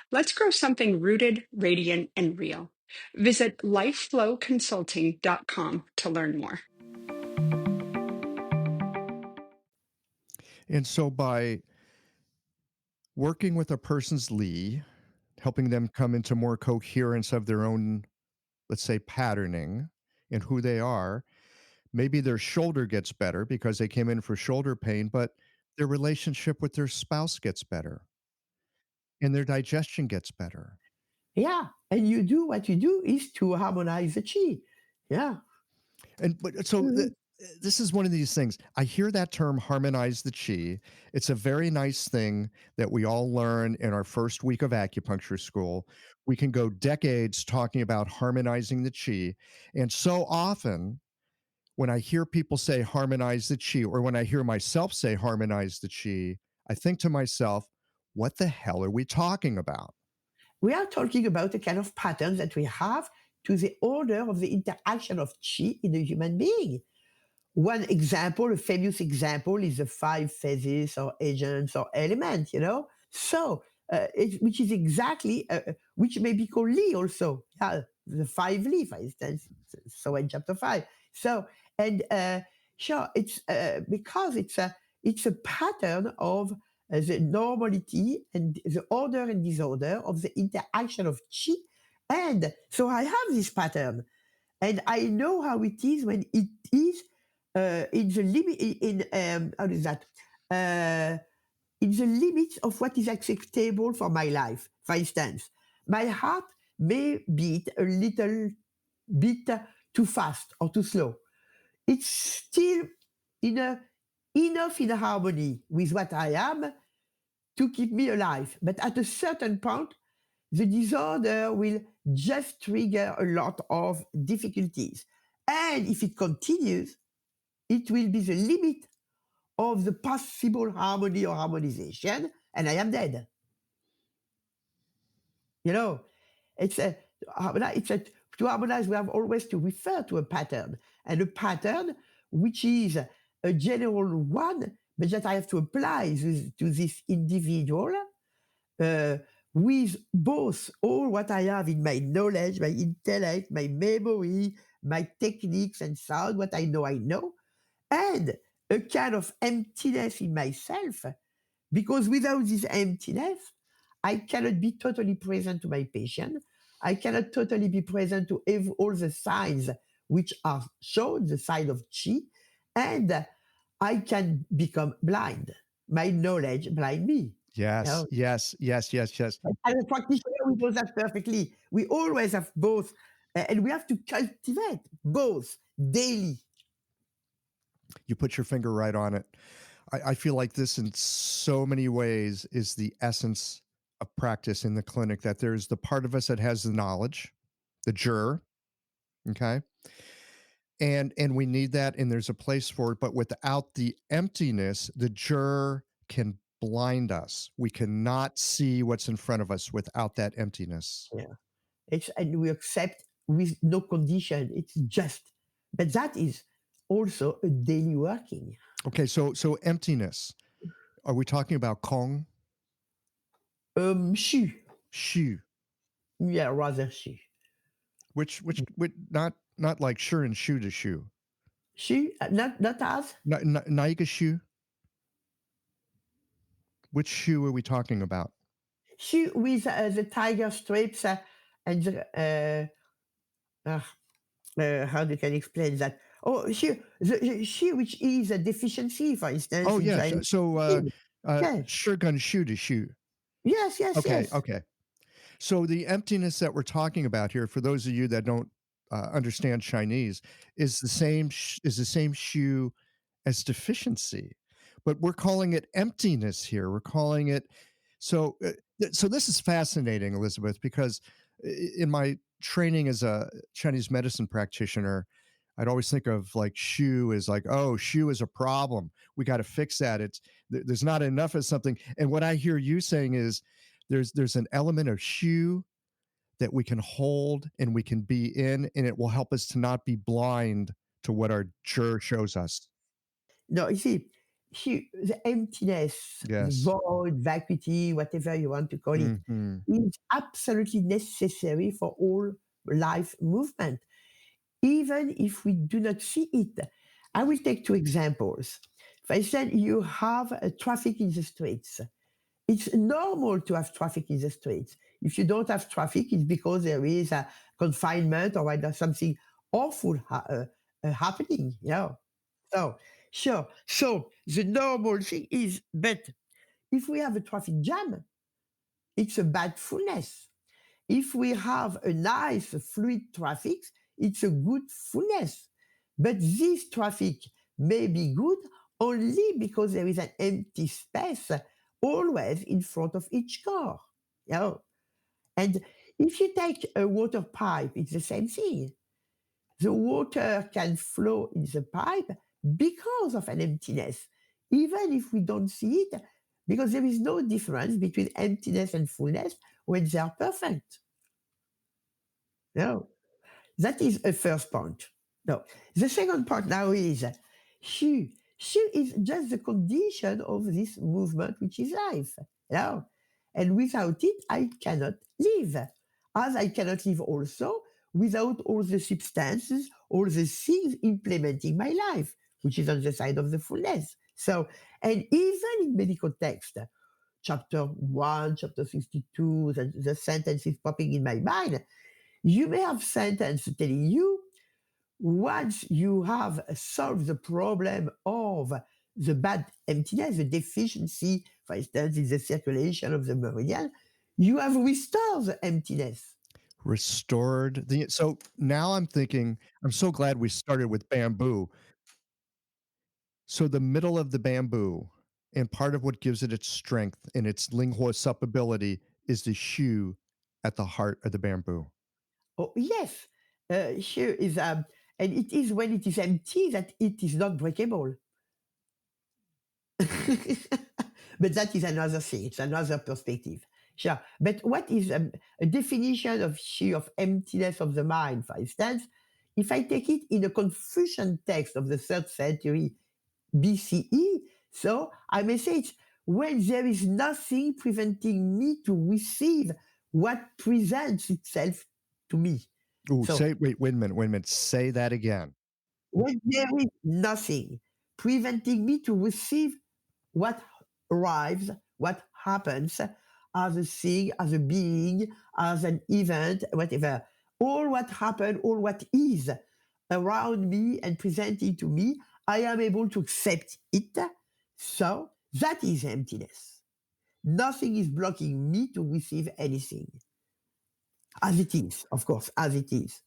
Let's grow something rooted, radiant, and real. Visit lifeflowconsulting.com to learn more. And so by working with a person's Li, helping them come into more coherence of their own, let's say, patterning and who they are, maybe their shoulder gets better because they came in for shoulder pain, but their relationship with their spouse gets better and their digestion gets better. Yeah. And you do what you do is to harmonize the chi. Yeah. And but so this is one of these things. I hear that term harmonize the chi. It's a very nice thing that we all learn in our first week of acupuncture school. We can go decades talking about harmonizing the chi. And so often when I hear people say harmonize the chi, or when I hear myself say harmonize the chi, I think to myself, what the hell are we talking about? We are talking about a kind of pattern that we have to the order of the interaction of chi in a human being. One example, a famous example, is the five phases or agents or elements, you know? So, which is exactly, which may be called Li also. Yeah, the five Li, for instance. So in chapter 5. So, and sure, it's because it's a pattern of the normality and the order and disorder of the interaction of chi. And so I have this pattern. And I know how it is when it is in the limit, how is that? In the limits of what is acceptable for my life. For instance, my heart may beat a little bit too fast or too slow. It's still in a, enough in harmony with what I am to keep me alive. But at a certain point, the disorder will just trigger a lot of difficulties. And if it continues, it will be the limit of the possible harmony or harmonization, and I am dead. You know, it's a, it's a, to harmonize, we have always to refer to a pattern, and a pattern which is a general one, but that I have to apply to this individual uh, with both all what I have in my knowledge, my intellect, my memory, my techniques and sound, what I know, and a kind of emptiness in myself, because without this emptiness, I cannot be totally present to my patient. I cannot totally be present to all the signs which are shown, the side of chi, and I can become blind. My knowledge blind me. Yes, yes, yes, yes, yes. As a practitioner, we know that perfectly. We always have both, and we have to cultivate both daily. You put your finger right on it. I feel like this in so many ways is the essence of practice in the clinic, that there's the part of us that has the knowledge, the juror, okay? And we need that, and there's a place for it, but without the emptiness, the juror can blind us. We cannot see what's in front of us without that emptiness. Yeah. And we accept with no condition. It's just, but that is also a daily working. Okay, so emptiness. Are we talking about kong? Shu. Shu. Yeah, rather shu. Which not like sure and shoe to shoe. Shu, not as? Naiga shoe? Which shoe are we talking about? Shu with the tiger stripes and how you can explain that? Oh, she which is a deficiency, for instance. Oh in yeah, Chinese. Yeah. sure gun shoe to shoe. Yes, yes, Okay, yes. okay. So the emptiness that we're talking about here, for those of you that don't understand Chinese, is the same shoe as deficiency, but we're calling it emptiness here. We're calling it so. So this is fascinating, Elisabeth, because in my training as a Chinese medicine practitioner, I'd always think of like shu as like, oh, shu is a problem. We got to fix that. There's not enough of something. And what I hear you saying is there's an element of shu that we can hold and we can be in, and it will help us to not be blind to what our jur shows us. No, you see, the emptiness, the Yes. void, vacuity, whatever you want to call it, Mhm. is absolutely necessary for all life movement, even if we do not see it. I will take two examples. If I said you have a traffic in the streets, it's normal to have traffic in the streets. If you don't have traffic, it's because there is a confinement or whether something awful happening. So, sure. So the normal thing is, but if we have a traffic jam, it's a bad fullness. If we have a nice fluid traffic, it's a good fullness. But this traffic may be good only because there is an empty space always in front of each car. You know? And if you take a water pipe, it's the same thing. The water can flow in the pipe because of an emptiness, even if we don't see it, because there is no difference between emptiness and fullness when they are perfect. No, that is a first point. No, the second point now is shu. Shu is just the condition of this movement, which is life. No, and without it, I cannot live. As I cannot live also without all the substances, all the things implementing my life, which is on the side of the fullness. So, and even in medical text, chapter 1, chapter 62, the sentence is popping in my mind. You may have sentence telling you once you have solved the problem of the bad emptiness, the deficiency, for instance, in the circulation of the meridian, you have restored the emptiness. Restored the so now I'm thinking, I'm so glad we started with bamboo. So the middle of the bamboo, and part of what gives it its strength and its lingua suppability is the shu at the heart of the bamboo. Oh, yes, here is, and it is when it is empty that it is not breakable. But that is another thing. It's another perspective. Sure. But what is a definition of sheer of emptiness of the mind, for instance? If I take it in a Confucian text of the 3rd century BCE, so I may say it's when there is nothing preventing me to receive what presents itself to me. Ooh, So wait a minute. Say that again. when there is nothing preventing me to receive what arrives, what happens as a thing, as a being, as an event, whatever. All what happened, all what is around me and presented to me, I am able to accept it. So that is emptiness. Nothing is blocking me to receive anything. As it is, of course, as it is.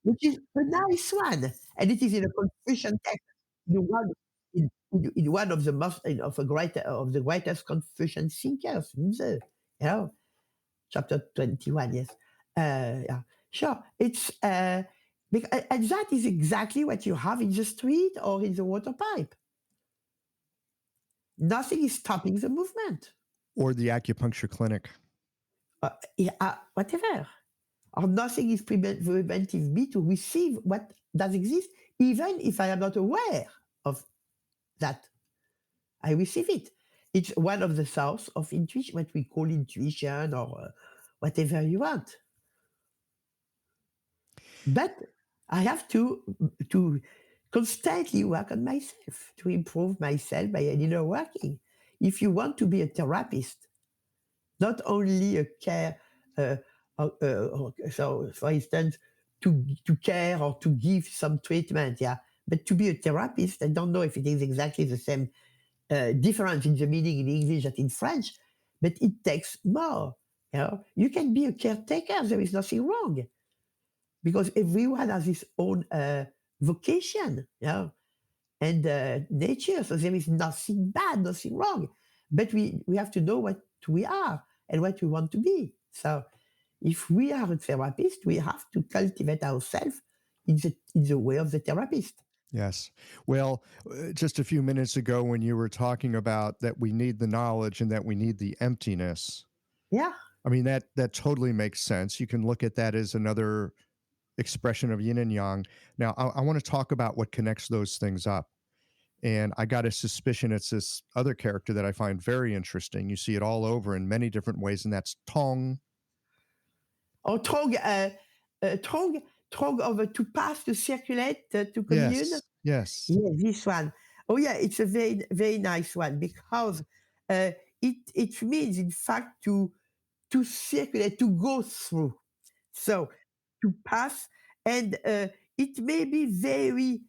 Which is a nice one. And it is in a Confucian text, in one, in one of the most of the greatest Confucian thinkers, chapter 21, yes. Yeah, sure. It's and that is exactly what you have in the street or in the water pipe. Nothing is stopping the movement. Or the acupuncture clinic. Yeah, whatever. or nothing is preventing me to receive what does exist, even if I am not aware of that. I receive it. It's one of the source of intuition, what we call intuition or whatever you want. But I have to constantly work on myself to improve myself by an inner working. If you want to be a therapist, not only a care, uh, so for instance, to care or to give some treatment, yeah, but to be a therapist, I don't know if it is exactly the same difference in the meaning in English and in French, but it takes more. You know, you can be a caretaker. There is nothing wrong because everyone has his own vocation, you know, and nature. So there is nothing bad, nothing wrong. But we have to know what we are and what we want to be. So if we are a therapist, we have to cultivate ourselves in the way of the therapist. Yes. Well, just a few minutes ago, when you were talking about that we need the knowledge and that we need the emptiness, Yeah. I mean, that totally makes sense. You can look at that as another expression of yin and yang. Now, I want to talk about what connects those things up. And I got a suspicion it's this other character that I find very interesting. You see it all over in many different ways, and that's Tong. Or Trog of to pass, to circulate, to commune. Yes. Yes. Yeah, this one. Oh yeah, it's a very very nice one because it means in fact to circulate, to go through. So to pass, and it may be very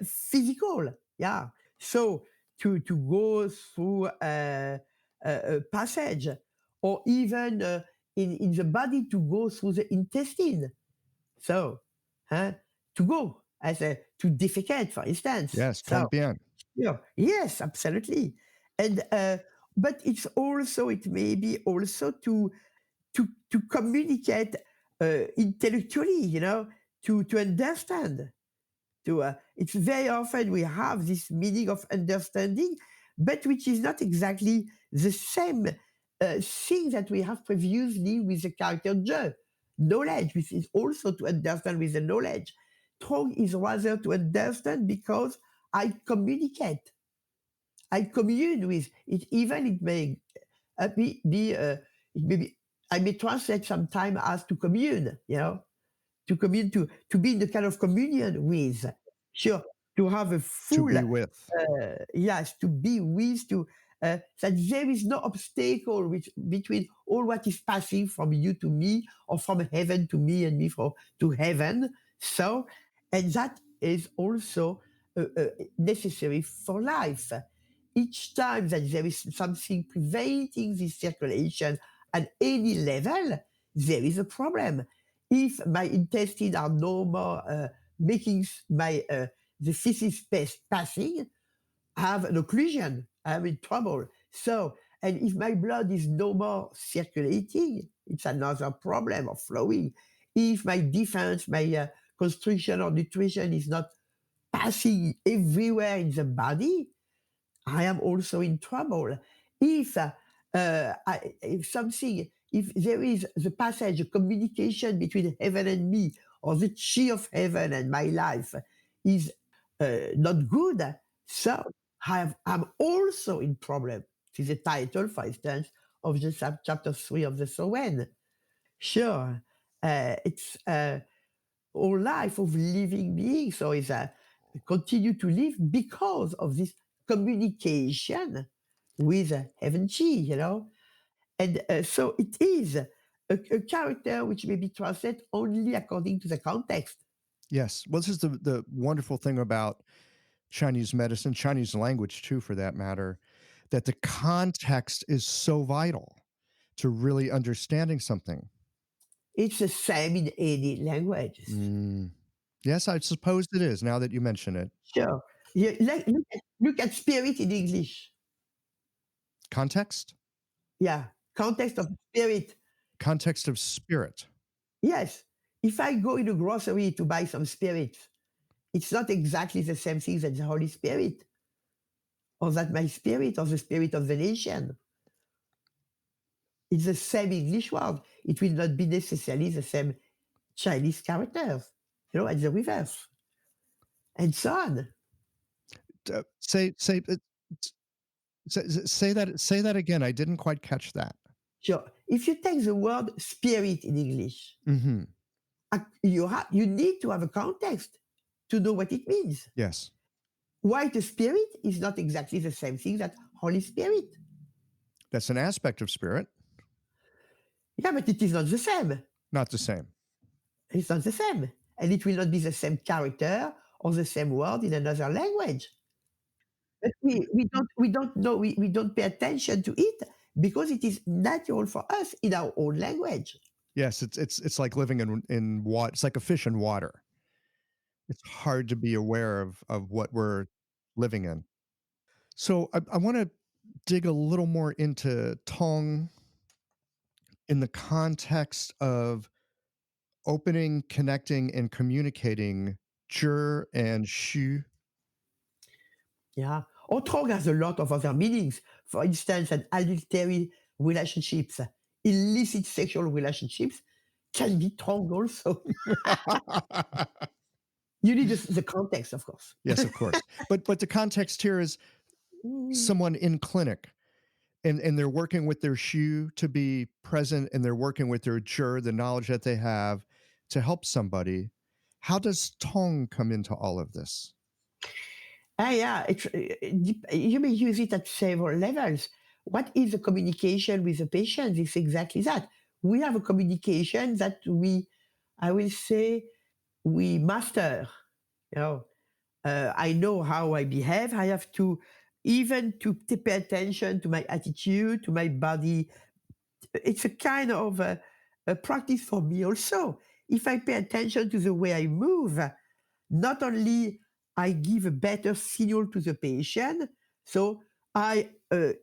physical. Yeah. So to go through a passage, or even in the body to go through the intestine. So, huh, to go as a to defecate, for instance. Yes. Tong So, Bian. yeah, yes, absolutely. And but it's also, it may be also to communicate intellectually, you know, to understand. To it's very often we have this meaning of understanding, but which is not exactly the same thing that we have previously with the character je. Knowledge, which is also to understand with the knowledge. Strong is rather to understand because I communicate. I commune with it. Even it may it may be, I may translate sometime as to commune, you know, to commune, to be in the kind of communion with. Sure, to have a To full, be with. yes, to be with, to that there is no obstacle which between all what is passing from you to me, or from heaven to me, and me to heaven. So, and that is also necessary for life. Each time that there is something preventing this circulation at any level, there is a problem. If my intestines are no more making my the feces passing, I have an occlusion. I'm in trouble. So, and if my blood is no more circulating, it's another problem of flowing. If my defense, my constriction or nutrition is not passing everywhere in the body, I am also in trouble. If there is the passage, a communication between heaven and me, or the chi of heaven and my life is not good, so I'm also in problem. It is the title, for instance, of the chapter 3 of the Sowen. Sure, it's all life of living beings, so it's continue to live because of this communication with heaven chi, you know. And so it is a character which may be translated only according to the context. Yes. Well, this is the wonderful thing about Chinese medicine, Chinese language too, for that matter, that the context is so vital to really understanding something. It's the same in any languages. Mm. Yes, I suppose it is, now that you mention it. Sure. Look at spirit in English. Context? Yeah. Context of spirit. Context of spirit. Yes. If I go in a grocery to buy some spirits, it's not exactly the same thing as the Holy Spirit, or that my spirit, or the spirit of the nation. It's the same English word. It will not be necessarily the same Chinese characters, at the reverse, and so on. Say say that again. I didn't quite catch that. Sure. If you take the word spirit in English, Hmm. you need to have a context to know what it means. Yes, Why the spirit is not exactly the same thing that Holy Spirit. that's an aspect of spirit, Yeah, but it is not the same. not the same. It's not the same. And it will not be the same character or the same word in another language. But we don't know, we don't pay attention to it because it is natural for us in our own language. Yes, it's like living in water. It's like a fish in water. It's hard to be aware of what we're living in. So I want to dig a little more into tong in the context of opening, connecting, and communicating zhi and shu. Yeah. Otrog has a lot of other meanings. For instance, an adultery relationships, illicit sexual relationships can be strong also. You need the context, of course. Yes, of course. But the context here is Mm. someone in clinic and they're working with their shu to be present and they're working with their jur, the knowledge that they have to help somebody. How does tong come into all of this? Yeah, you may use it at several levels. What is the communication with the patient? It's exactly that. We have a communication that I will say, we master. You know, I know how I behave. I have to even to pay attention to my attitude, to my body. It's a kind of a practice for me also. If I pay attention to the way I move, not only I give a better signal to the patient, so I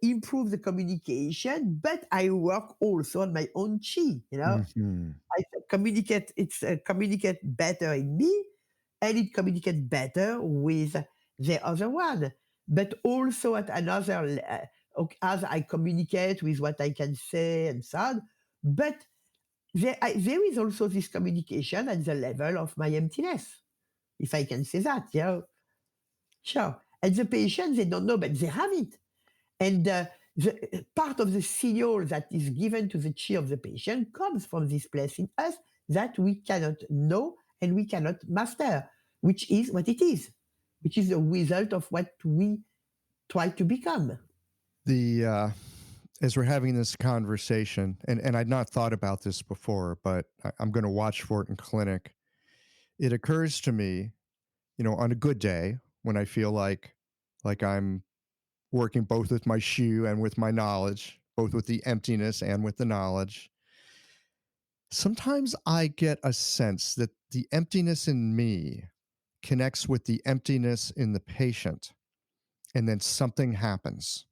improve the communication, but I work also on my own chi. Mhm. I communicate. It's communicate better in me, and it communicates better with the other one. But also at another, as I communicate with what I can say and so on. But there is also this communication at the level of my emptiness, if I can say that. Sure. And the patient, they don't know, but they have it. And the part of the signal that is given to the chi of the patient comes from this place in us that we cannot know and we cannot master, which is what it is, which is the result of what we try to become. The as we're having this conversation, and I'd not thought about this before, but I'm going to watch for it in clinic. It occurs to me, on a good day when I feel like I'm working both with my shu and with my knowledge, both with the emptiness and with the knowledge. Sometimes I get a sense that the emptiness in me connects with the emptiness in the patient, and then something happens.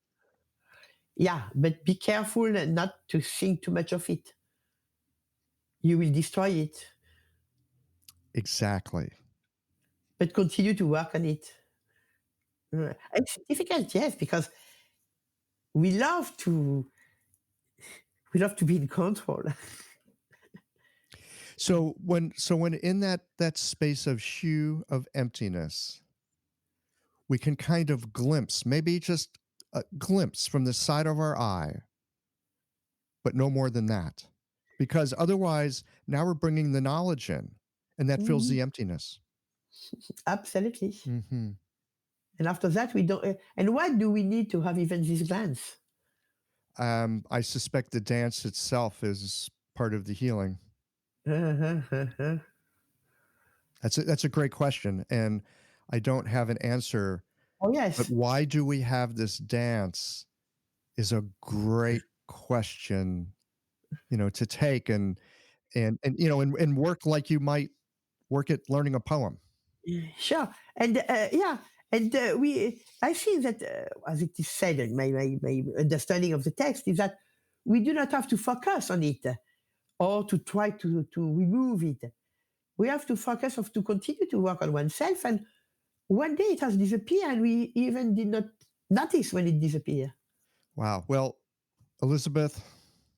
Yeah, but be careful not to think too much of it. You will destroy it, Exactly. but continue to work on it. It's difficult, yes, because we love to we love to be in control. So when in that space of shu of emptiness, we can kind of glimpse, maybe just a glimpse from the side of our eye, but no more than that. Because otherwise, now we're bringing the knowledge in, and that fills Mhm. the emptiness. Absolutely. Hmm. And after that, we don't. And why do we need to have even this glance? I suspect the dance itself is part of the healing. Uh-huh. That's a great question, and I don't have an answer. Oh But yes. why do we have this dance? Is a great question, to take and work like you might work at learning a poem. Sure. And yeah. And I think that, as it is said, and my understanding of the text is that we do not have to focus on it or to try to remove it. We have to focus of to continue to work on oneself. And one day it has disappeared, and we even did not notice when it disappeared. Wow. Well, Elizabeth,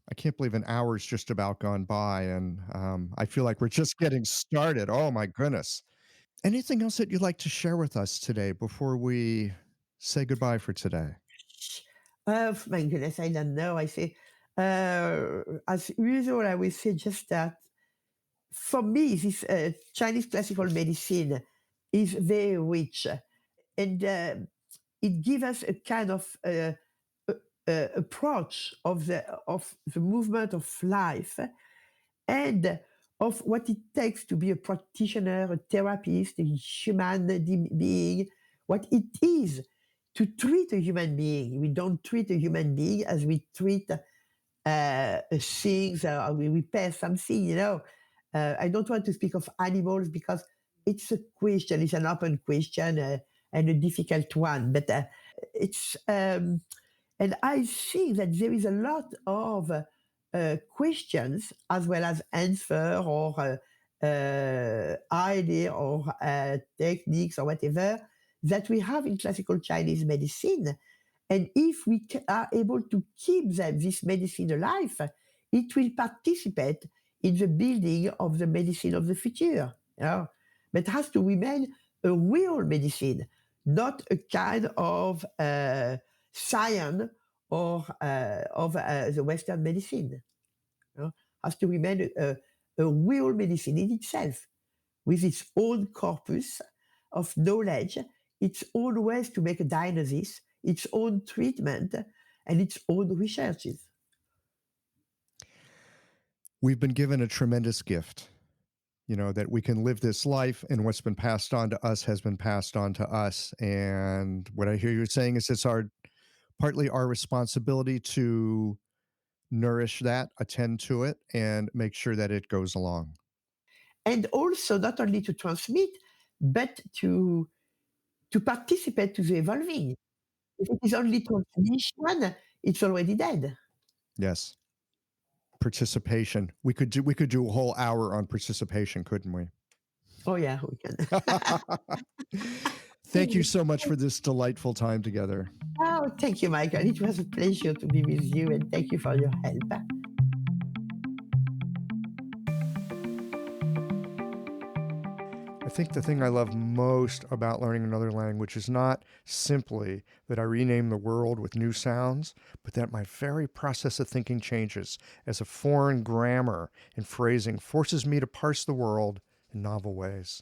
I can't believe an hour's just about gone by, and I feel like we're just getting started. Oh my goodness. Anything else that you'd like to share with us today before we say goodbye for today? Oh my goodness, I don't know. I say, as usual, I will say just that for me, this Chinese classical medicine is very rich, and it gives us a kind of approach of the movement of life and of what it takes to be a practitioner, a therapist, a human being, what it is to treat a human being. We don't treat a human being as we treat things, we repair something, you know. I don't want to speak of animals because it's a question, it's an open question and a difficult one, but it's, and I think that there is a lot of questions as well as answer or idea or techniques or whatever that we have in classical Chinese medicine. And if we are able to keep this medicine alive, it will participate in the building of the medicine of the future. You know? But it has to remain a real medicine, not a kind of science or of the Western medicine. You know? Has to remain a real medicine in itself, with its own corpus of knowledge, its own ways to make a diagnosis, its own treatment, and its own researches. We've been given a tremendous gift, that we can live this life, and what's been passed on to us has been passed on to us. And what I hear you saying is it's partly our responsibility to nourish that, attend to it, and make sure that it goes along. And also not only to transmit, but to participate to the evolving. If it is only transmission, it's already dead. Yes. Participation. We could do a whole hour on participation, couldn't we? Oh yeah, we can. Thank you so much for this delightful time together. Oh, thank you, Michael. It was a pleasure to be with you, and thank you for your help. I think the thing I love most about learning another language is not simply that I rename the world with new sounds, but that my very process of thinking changes as a foreign grammar and phrasing forces me to parse the world in novel ways.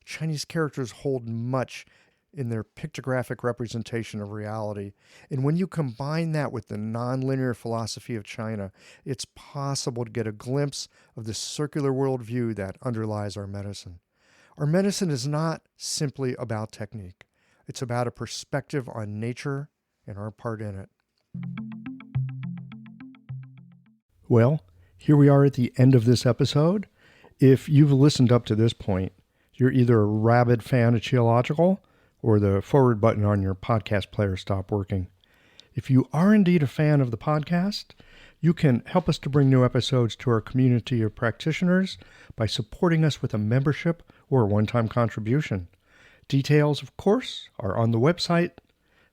Chinese characters hold much in their pictographic representation of reality. And when you combine that with the nonlinear philosophy of China, it's possible to get a glimpse of the circular worldview that underlies our medicine. Our medicine is not simply about technique. It's about a perspective on nature and our part in it. Well, here we are at the end of this episode. If you've listened up to this point, you're either a rabid fan of Qiological or the forward button on your podcast player stopped working. If you are indeed a fan of the podcast, you can help us to bring new episodes to our community of practitioners by supporting us with a membership or a one-time contribution. Details, of course, are on the website.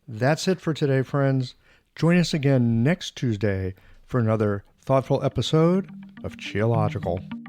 That's it for today, friends. Join us again next Tuesday for another thoughtful episode of Qiological.